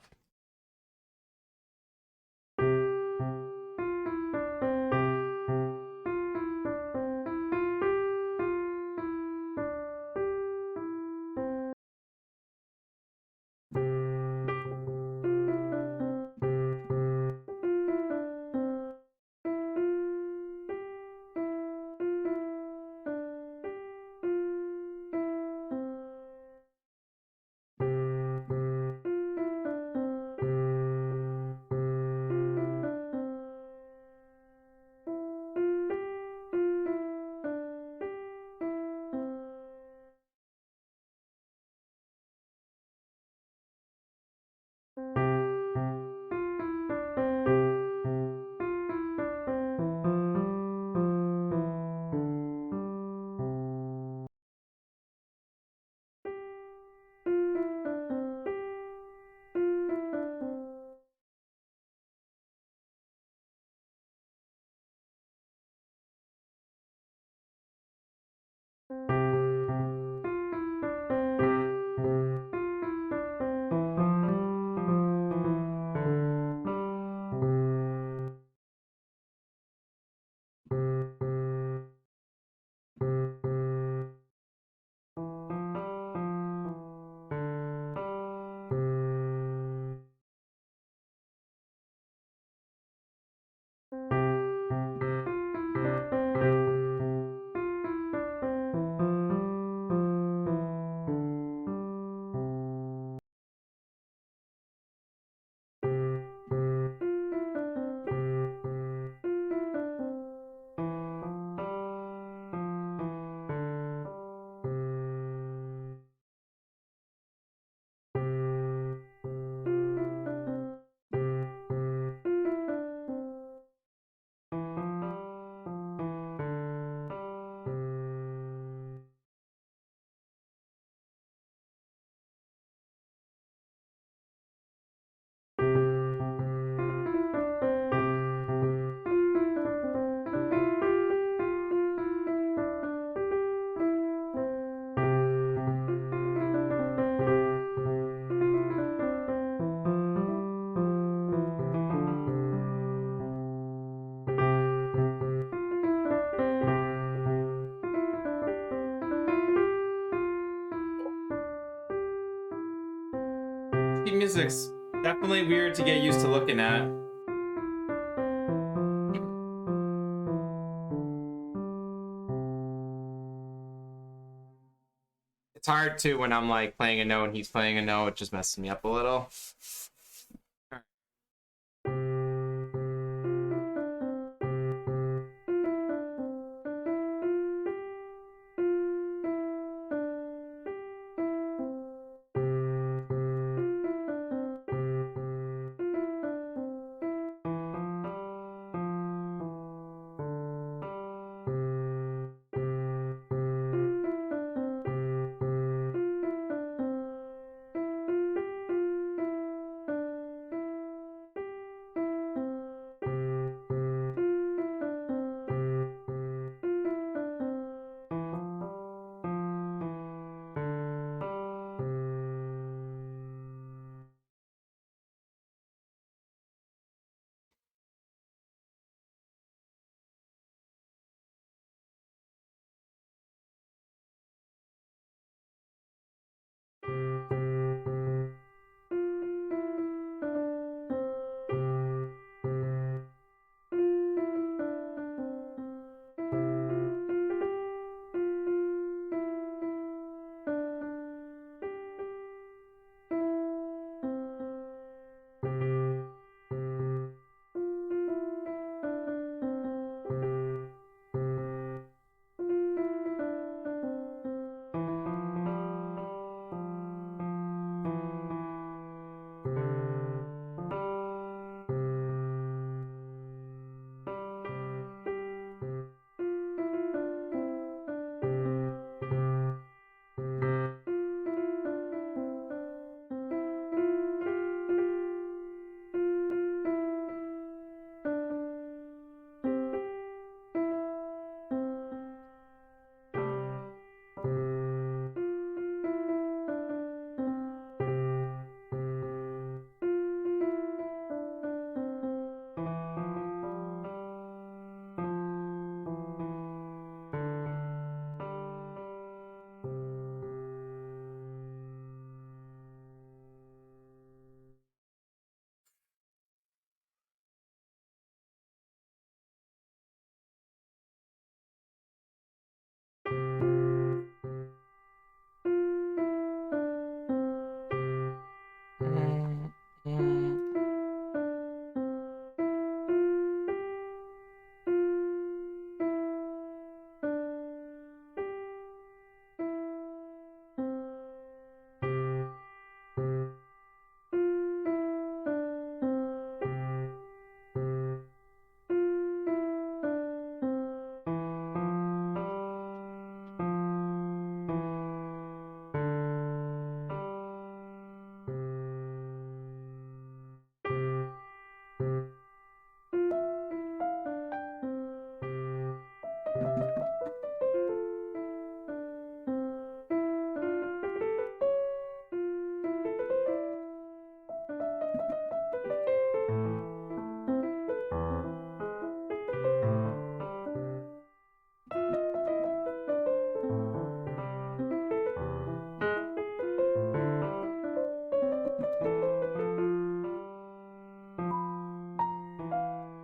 karaoke music's definitely weird to get used to looking at. It's hard too when I'm like playing a note and he's playing a note. It just messes me up a little.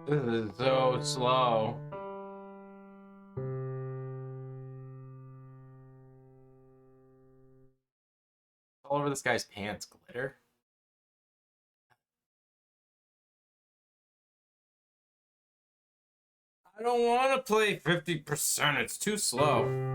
This is so slow. All over this guy's pants, glitter. I don't want to play 50%. It's too slow.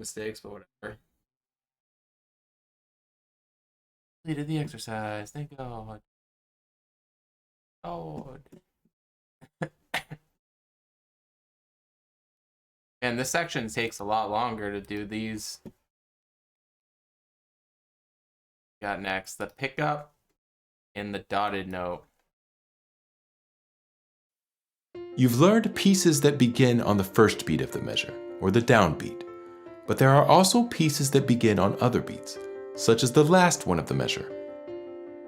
mistakes, but whatever. Completed the exercise. Thank God. God. And this section takes a lot longer to do these. Got next the pickup and the dotted note. You've learned pieces that begin on the first beat of the measure, or the downbeat. But there are also pieces that begin on other beats, such as the last one of the measure.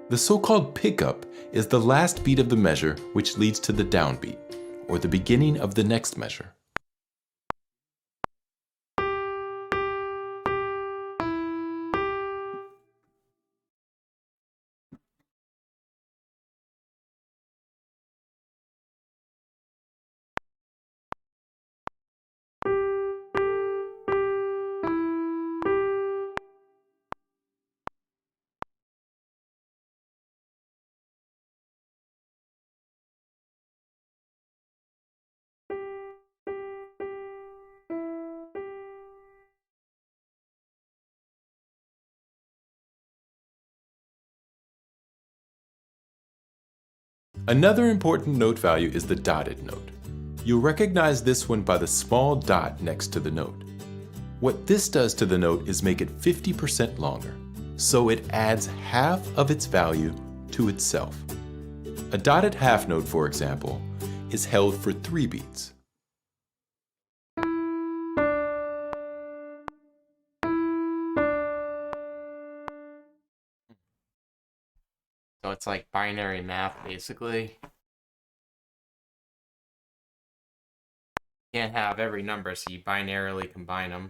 The so-called pickup is the last beat of the measure which leads to the downbeat, or the beginning of the next measure. Another important note value is the dotted note. You'll recognize this one by the small dot next to the note. What this does to the note is make it 50% longer, so it adds half of its value to itself. A dotted half note, for example, is held for 3 beats. So it's like binary math, basically. Can't have every number, so you binarily combine them.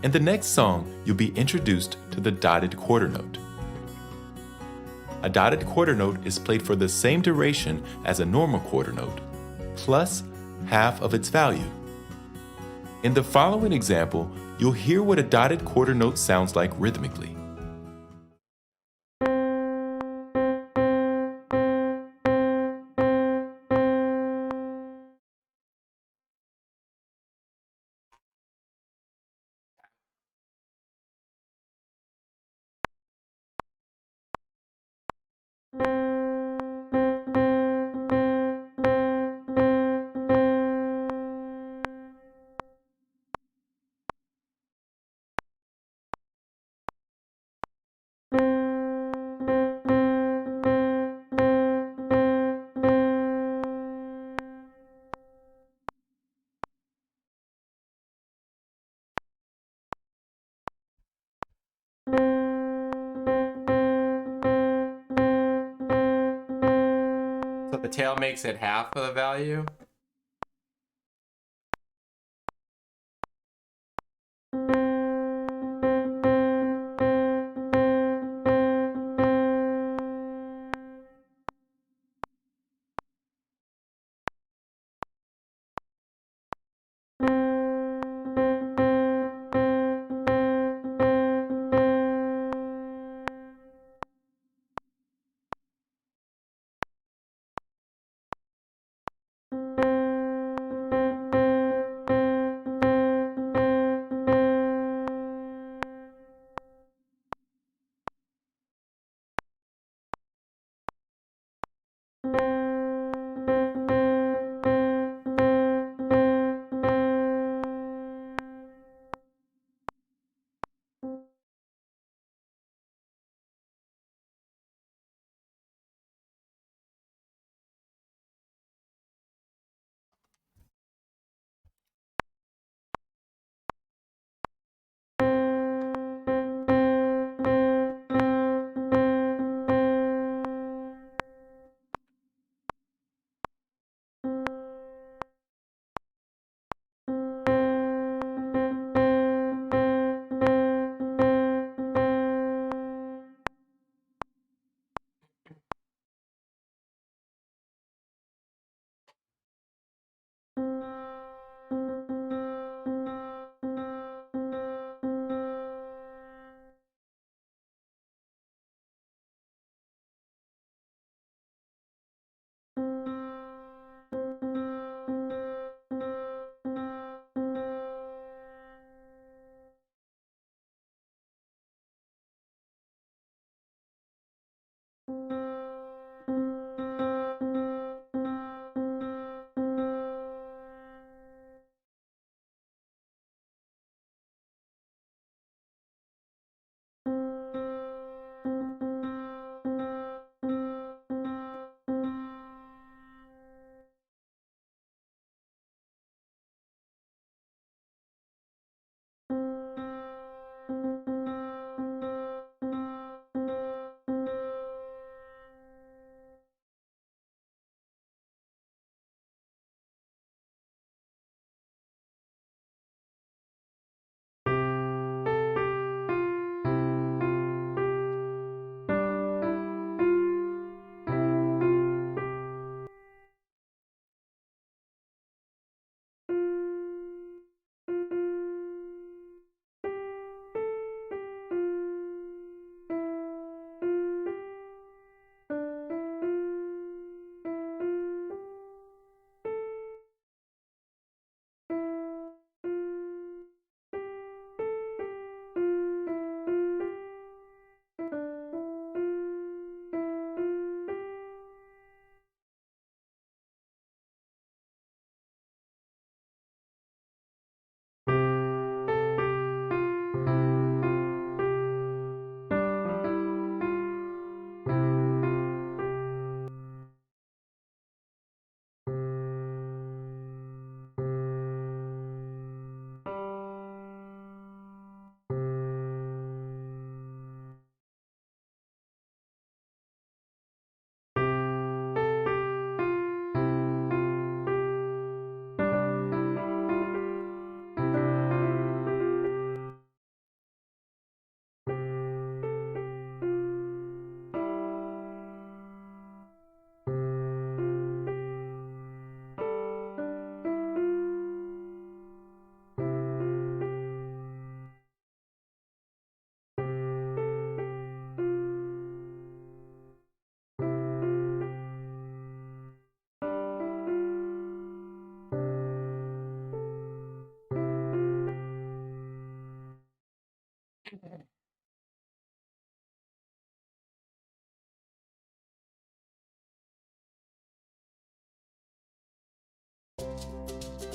In the next song, you'll be introduced to the dotted quarter note. A dotted quarter note is played for the same duration as a normal quarter note, plus half of its value. In the following example, you'll hear what a dotted quarter note sounds like rhythmically. So the tail makes it half of the value.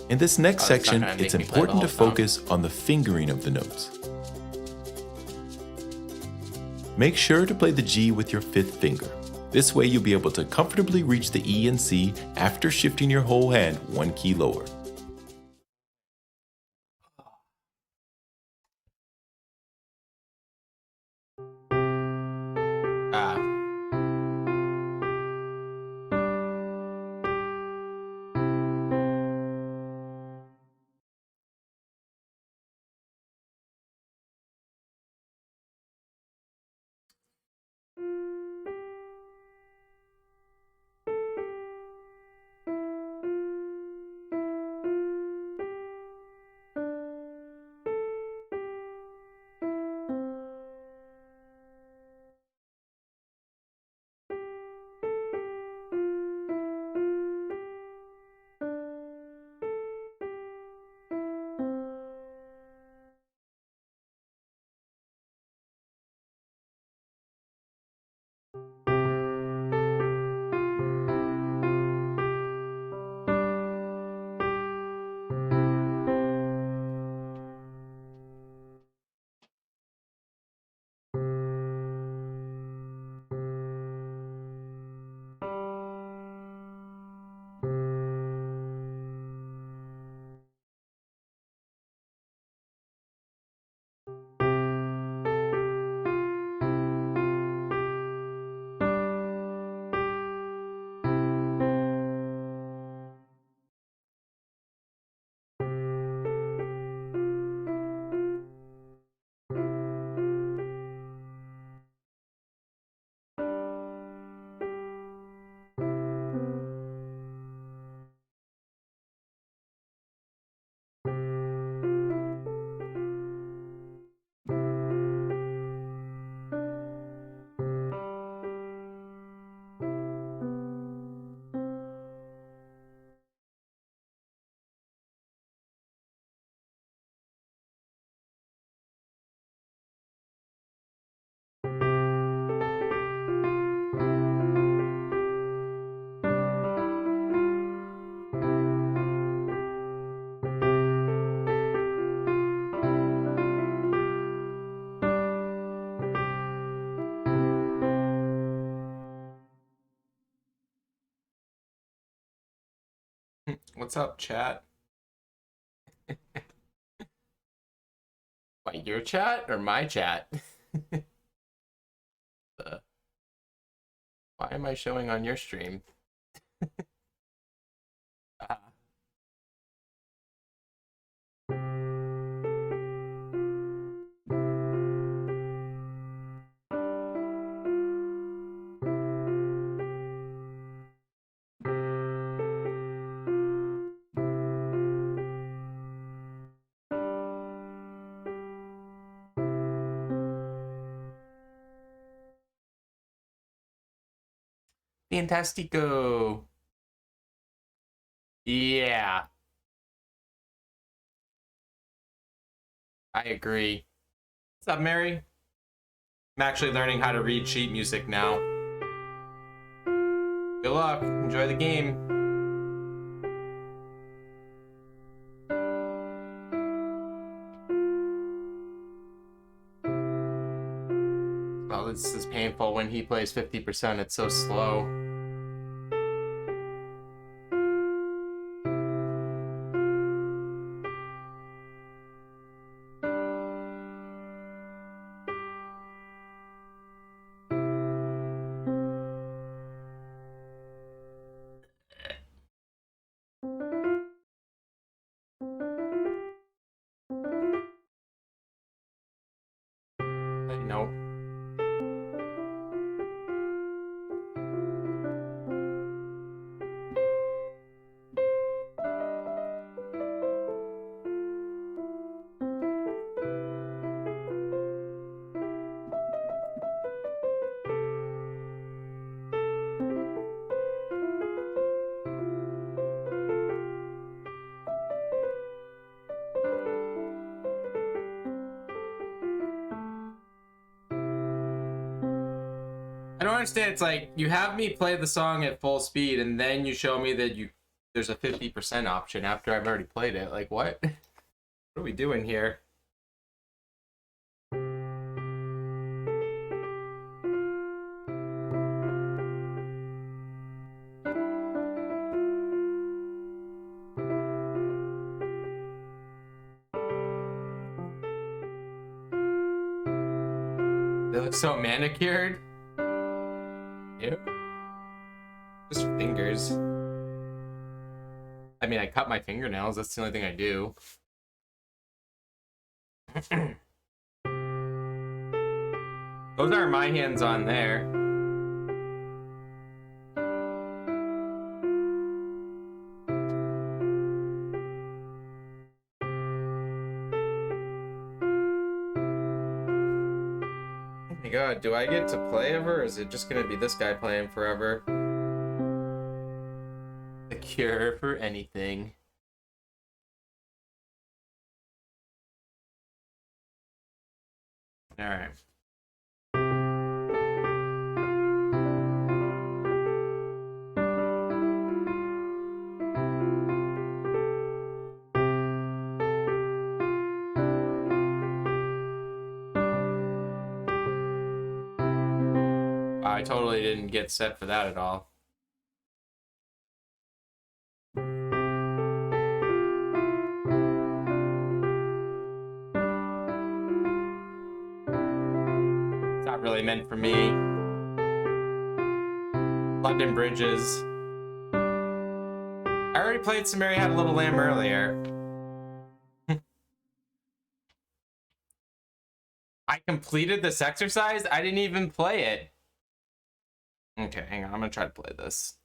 In this next Oh, that's not section, gonna make it's me play the important to whole song. focus on the fingering of the notes. Make sure to play the G with your 5th finger. This way you'll be able to comfortably reach the E and C after shifting your whole hand 1 key lower. Ah. What's up, chat? Wait, your chat or my chat? Why am I showing on your stream? Ah. Fantastico. Yeah, I agree. What's up, Mary? I'm actually learning how to read sheet music now. Good luck. Enjoy the game. Well, this is painful when he plays 50%. It's so slow. I know. I don't understand. It's like you have me play the song at full speed and then you show me that there's a 50% option after I've already played it. Like, what? What are we doing here? They look so manicured. Ew. Just fingers. I mean, I cut my fingernails. That's the only thing I do. Those aren't my hands on there. Oh my god, do I get to play ever, or is it just gonna be this guy playing forever? The cure for anything. Alright. Wow, I totally didn't get set for that at all. It's not really meant for me. London Bridges. I already played some Mary Had a Little Lamb earlier. I completed this exercise? I didn't even play it. Okay, hang on. I'm gonna try to play this.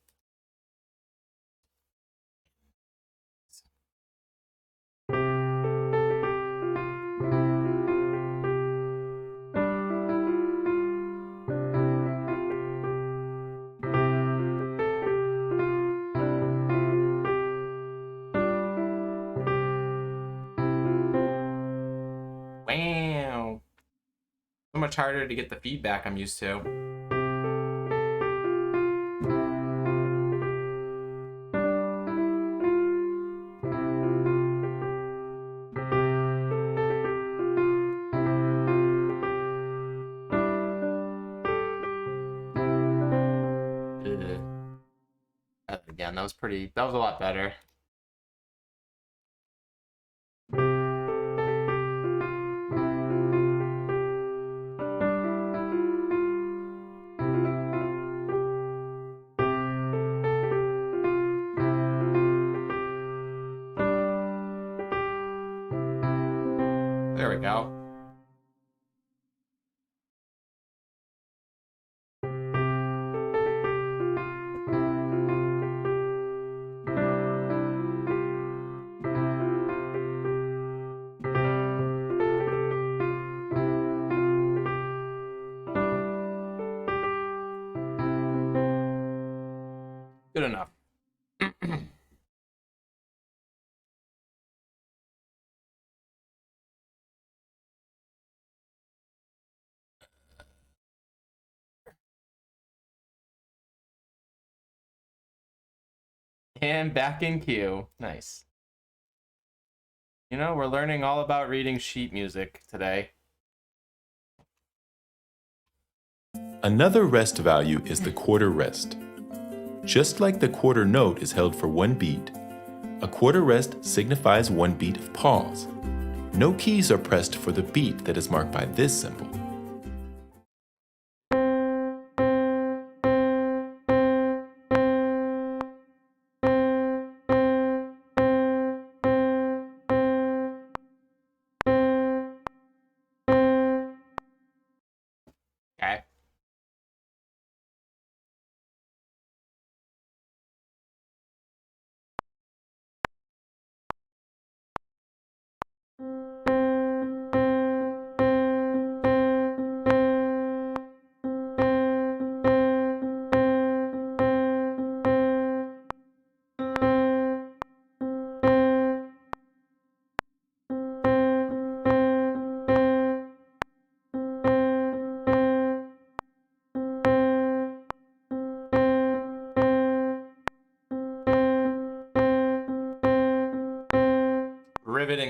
Wow. So much harder to get the feedback I'm used to. Again, that was a lot better. There we go. Good enough. And back in queue. Nice. You know, we're learning all about reading sheet music today. Another rest value is the quarter rest. Just like the quarter note is held for one beat, a quarter rest signifies one beat of pause. No keys are pressed for the beat that is marked by this symbol. Okay.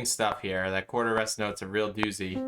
interesting stuff here. That quarter rest note's a real doozy.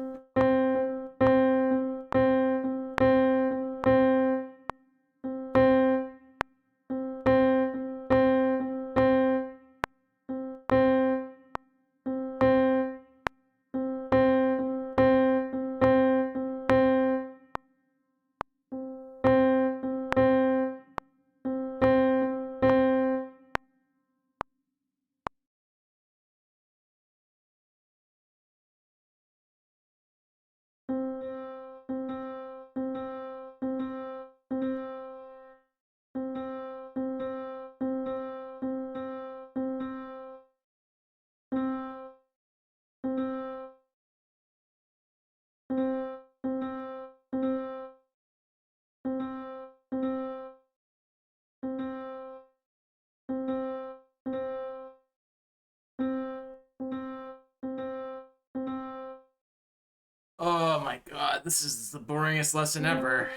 Oh my god, this is the boringest lesson ever.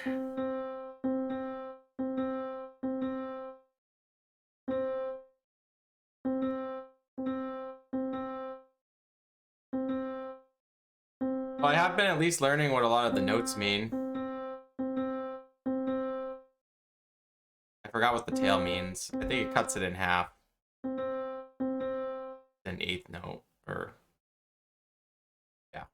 Well, I have been at least learning what a lot of the notes mean. I forgot what the tail means. I think it cuts it in half. An eighth note, or yeah.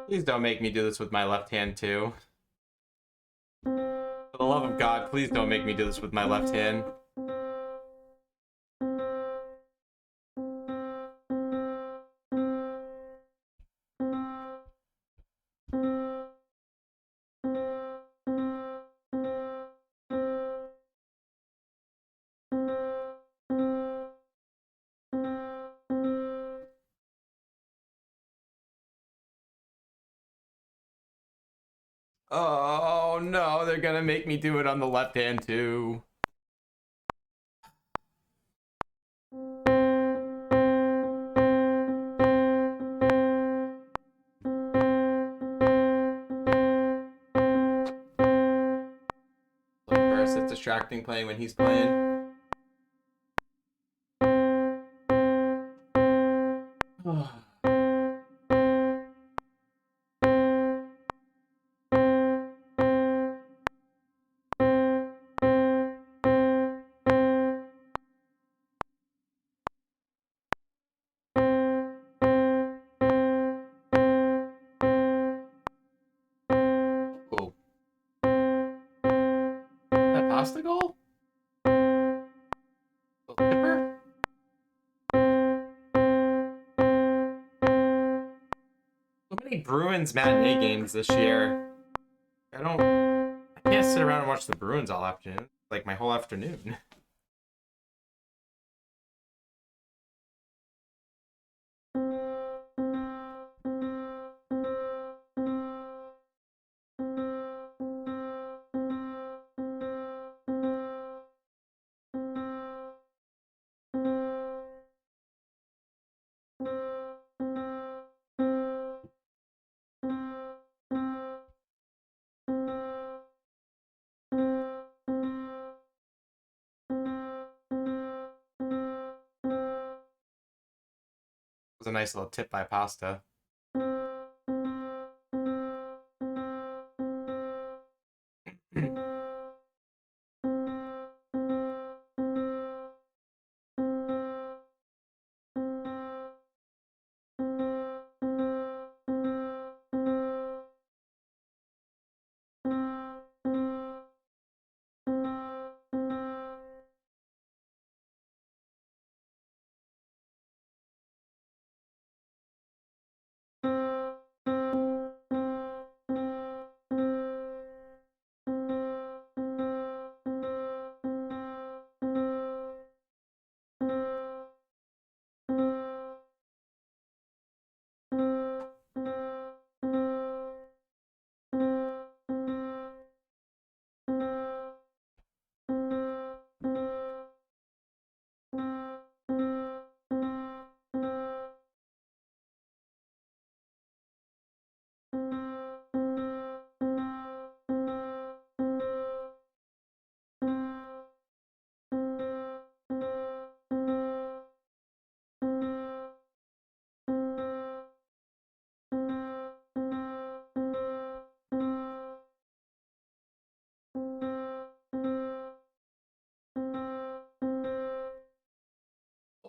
Please don't make me do this with my left hand too. For the love of God, please don't make me do this with my left hand. Oh no, they're gonna make me do it on the left hand too. First, it's distracting playing when he's playing. Oh. That pasta goal? Tipper? So many Bruins matinee games this year. I can't sit around and watch the Bruins all afternoon. Like my whole afternoon. It was a nice little tip by Pasta.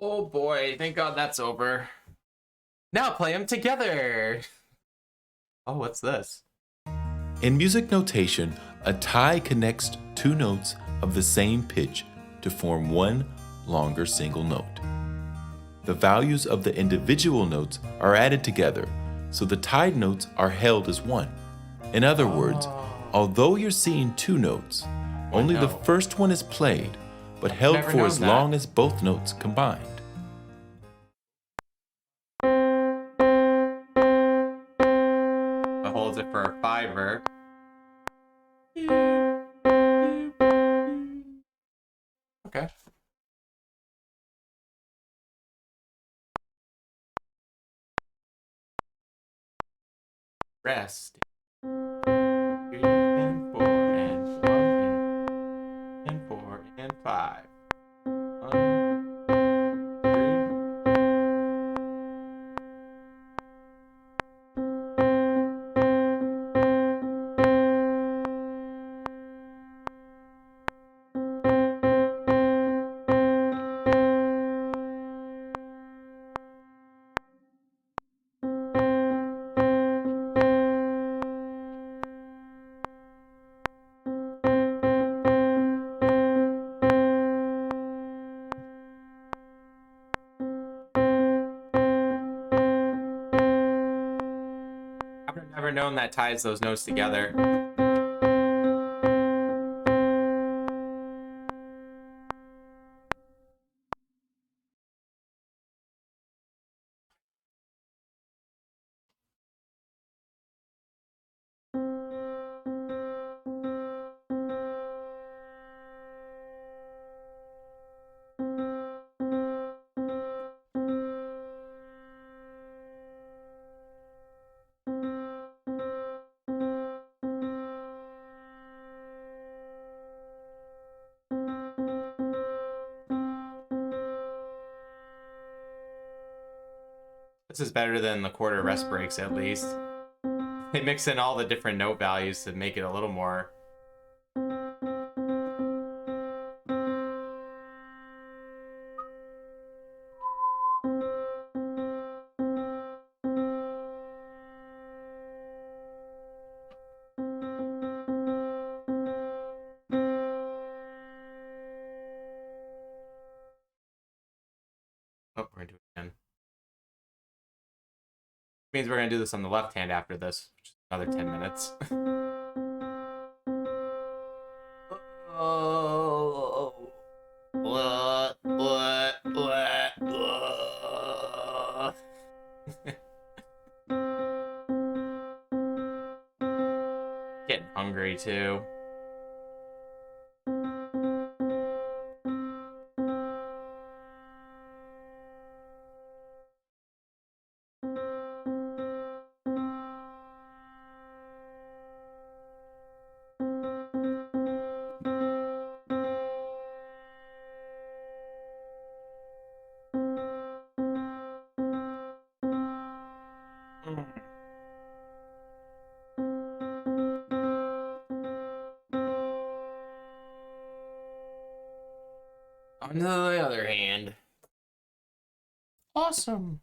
Oh boy, thank God that's over. Now play them together. Oh, what's this? In music notation, a tie connects two notes of the same pitch to form one longer single note. The values of the individual notes are added together, so the tied notes are held as one. In other words, although you're seeing two notes, only the first one is played, but held for as long as both notes combined. It holds it for a fiver. Okay. Rest. 3 and 4 and 1 and 4 and 5. 1, 3. I've never known that ties those notes together. This is better than the quarter rest breaks, at least. They mix in all the different note values to make it a little more... Oh, we're gonna do it again. Means we're gonna do this on the left hand after this, which is another 10 minutes. Oh, what? Getting hungry too. On the other hand, awesome.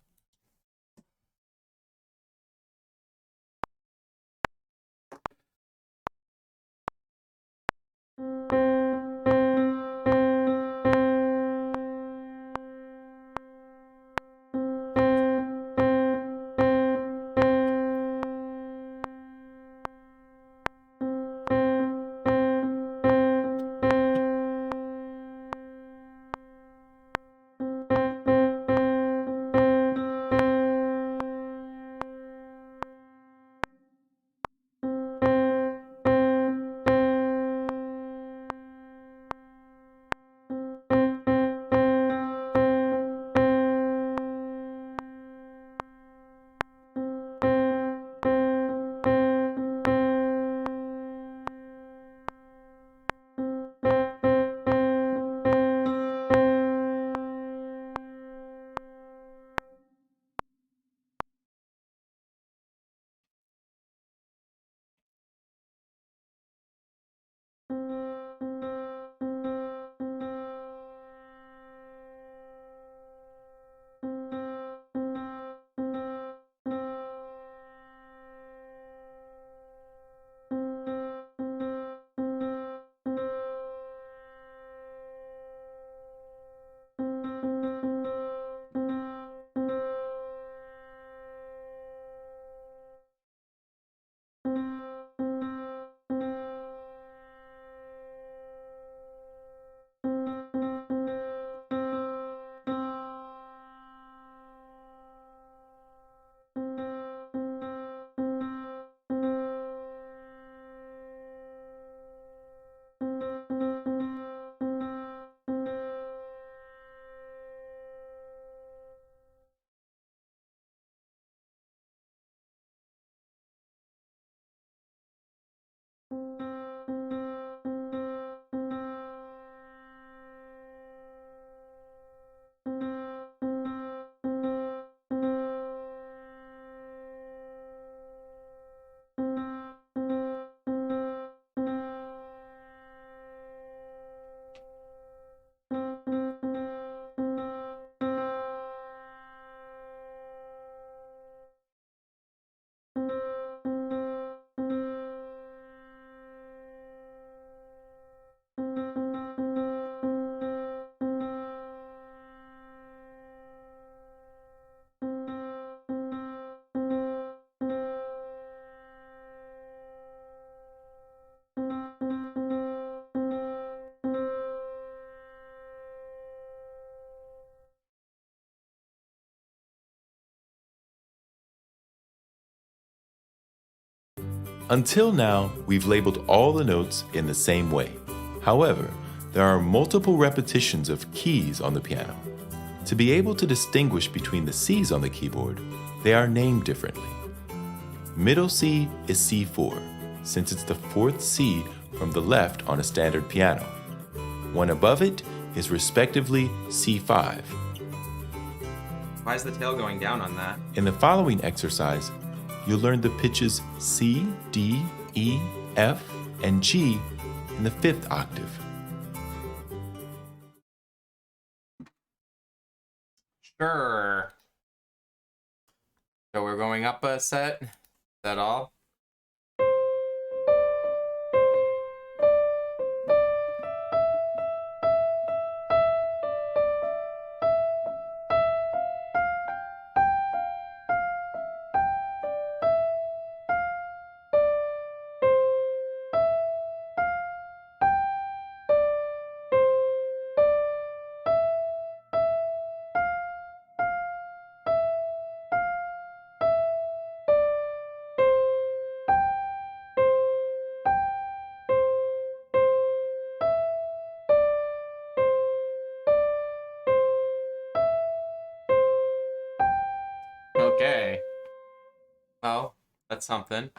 Until now, we've labeled all the notes in the same way. However, there are multiple repetitions of keys on the piano. To be able to distinguish between the C's on the keyboard, they are named differently. Middle C is C4, since it's the fourth C from the left on a standard piano. One above it is respectively C5. Why is the tail going down on that? In the following exercise, you'll learn the pitches C, D, E, F, and G in the fifth octave. Sure. So we're going up a set. Is that all? Okay. Well, that's something.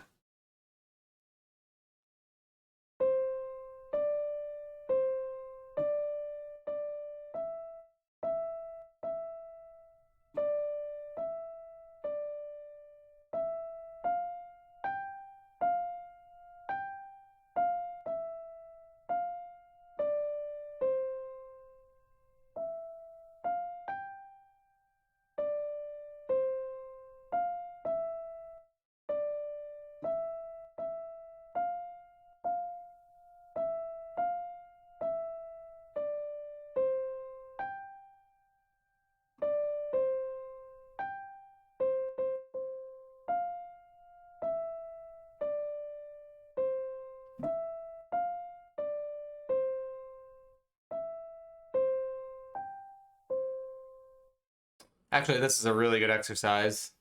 Actually, this is a really good exercise.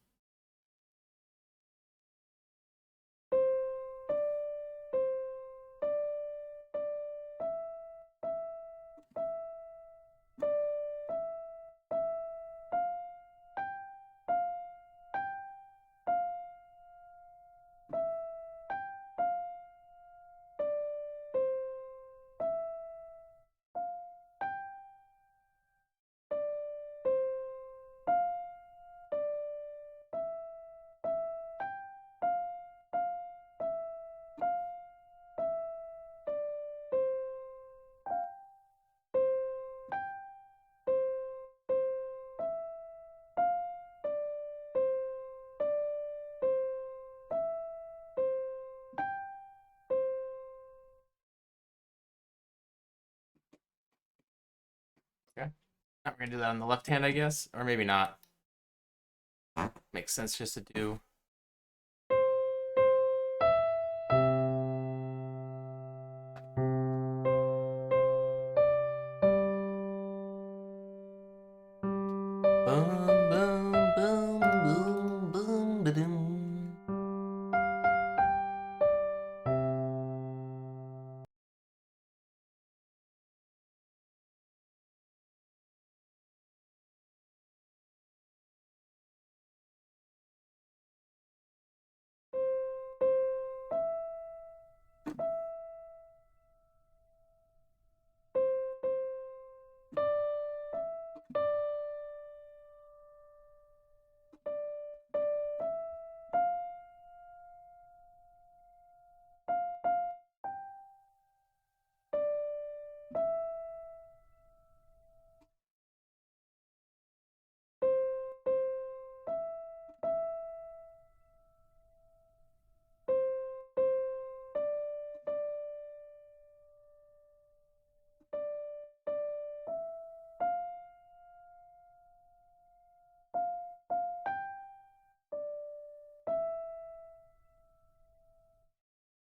Okay. We're gonna do that on the left hand, I guess, or maybe not. Makes sense just to do. Boom, boom, boom, boom, boom, ba-dum.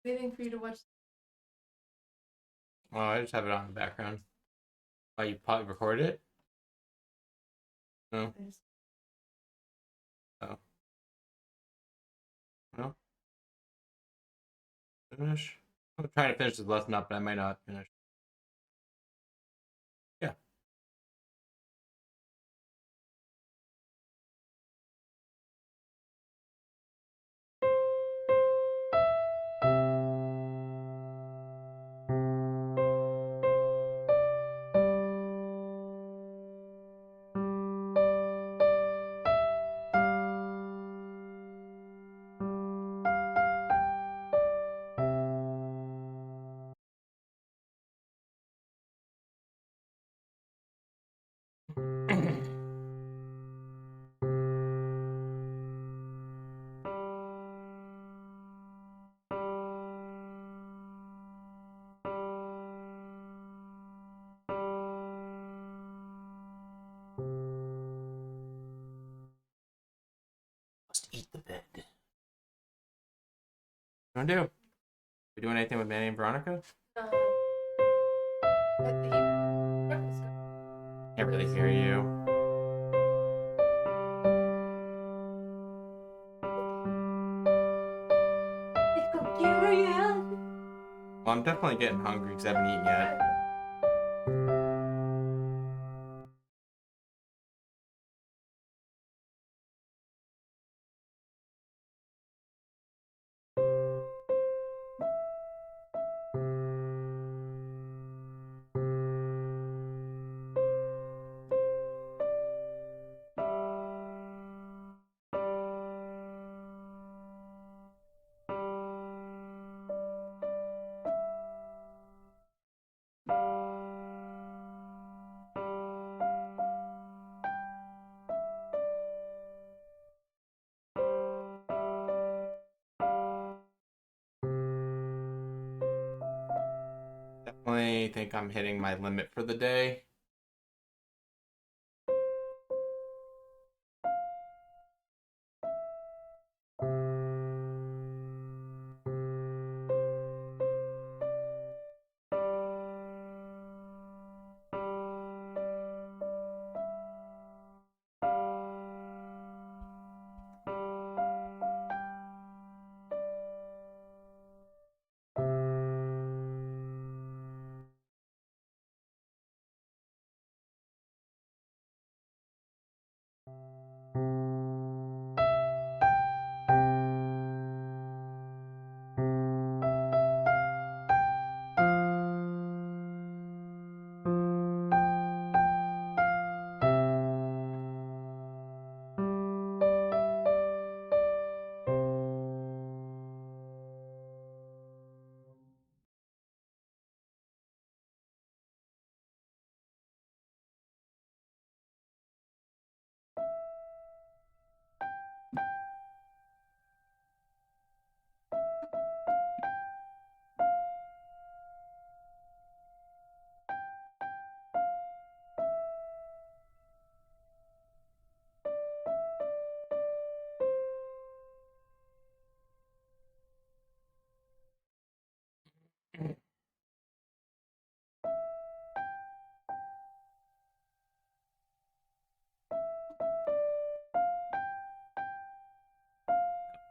Waiting for you to watch. Oh, I just have it on in the background. Oh, you probably recorded it? No. Oh. No. finish. I'm trying to finish this lesson up, but I might not finish. Yeah. Must eat the bed. What do you want to do? We doing anything with Manny and Veronica? At the breakfast. Can't really hear you. Well, I'm definitely getting hungry because I haven't eaten yet. Definitely think I'm hitting my limit for the day.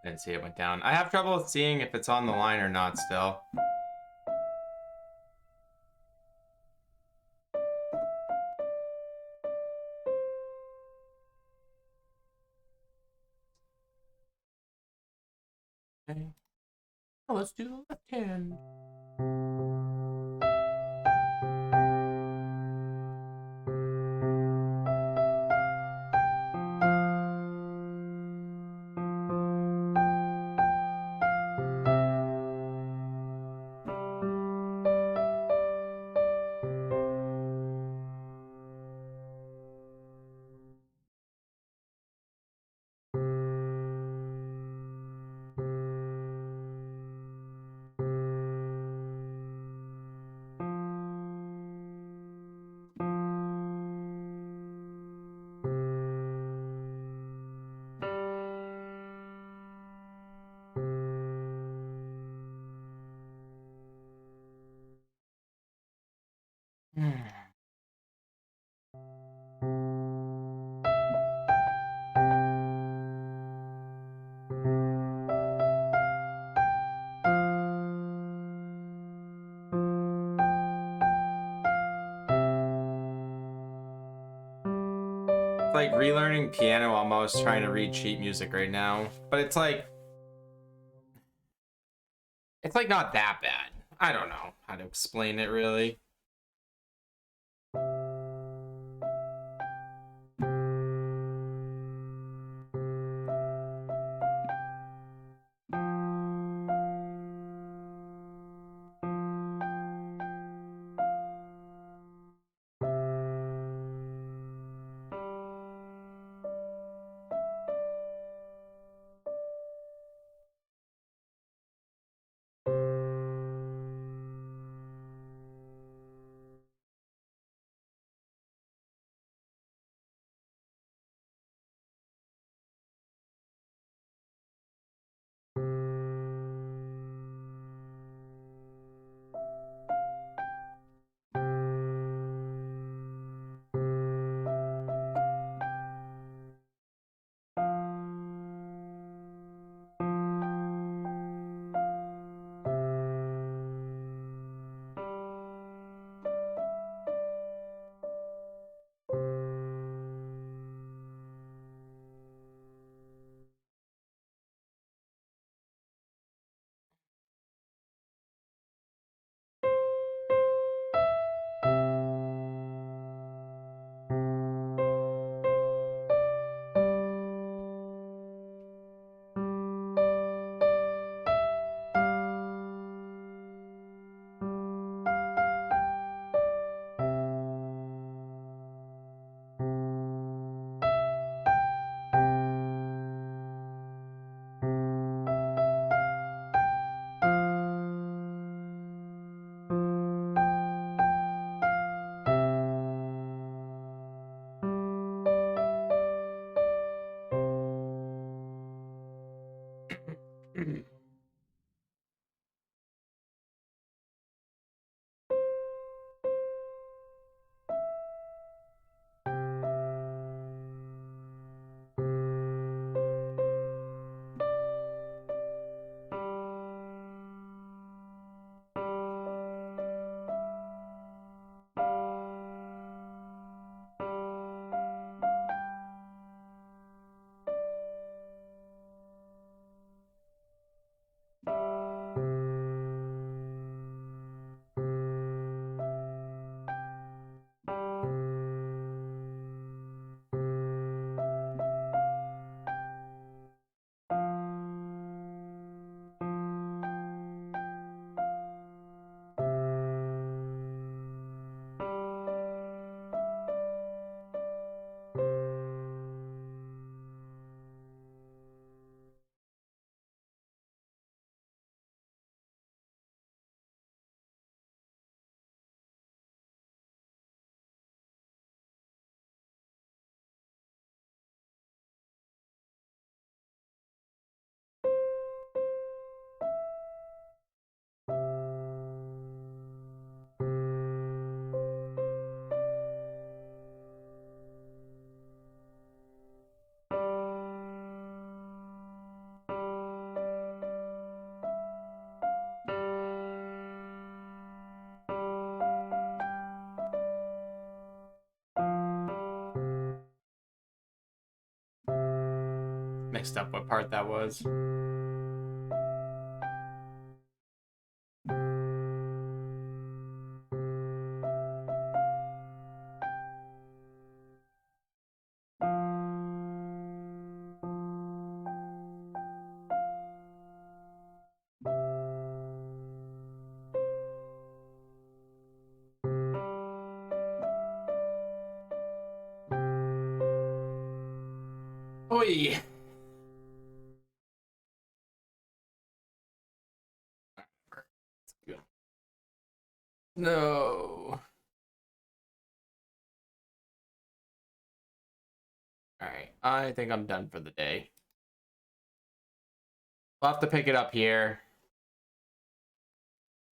Didn't see it went down. I have trouble with seeing if it's on the line or not still. Okay. Oh, let's do the left hand. like relearning piano almost, trying to read sheet music right now. But it's like not that bad. I don't know how to explain it really. Mixed up what part that was. Oi. No. Alright, I think I'm done for the day. I'll have to pick it up here.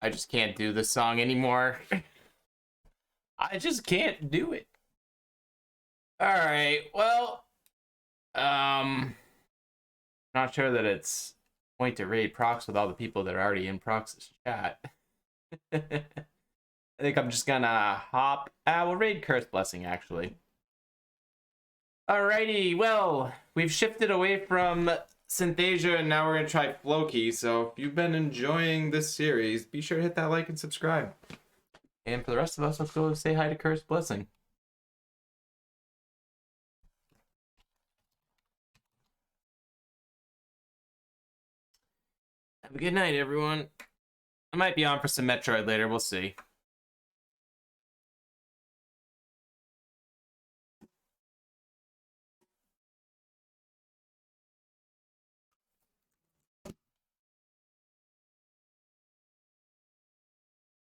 I just can't do this song anymore. I just can't do it. Alright, well, not sure that it's point to raid procs with all the people that are already in procs chat. I think I'm just gonna hop. We'll raid Curse Blessing, actually. Alrighty, well, we've shifted away from Synthesia and now we're gonna try Flowkey. So if you've been enjoying this series, be sure to hit that like and subscribe. And for the rest of us, let's go say hi to Cursed Blessing. Have a good night, everyone. I might be on for some Metroid later, we'll see.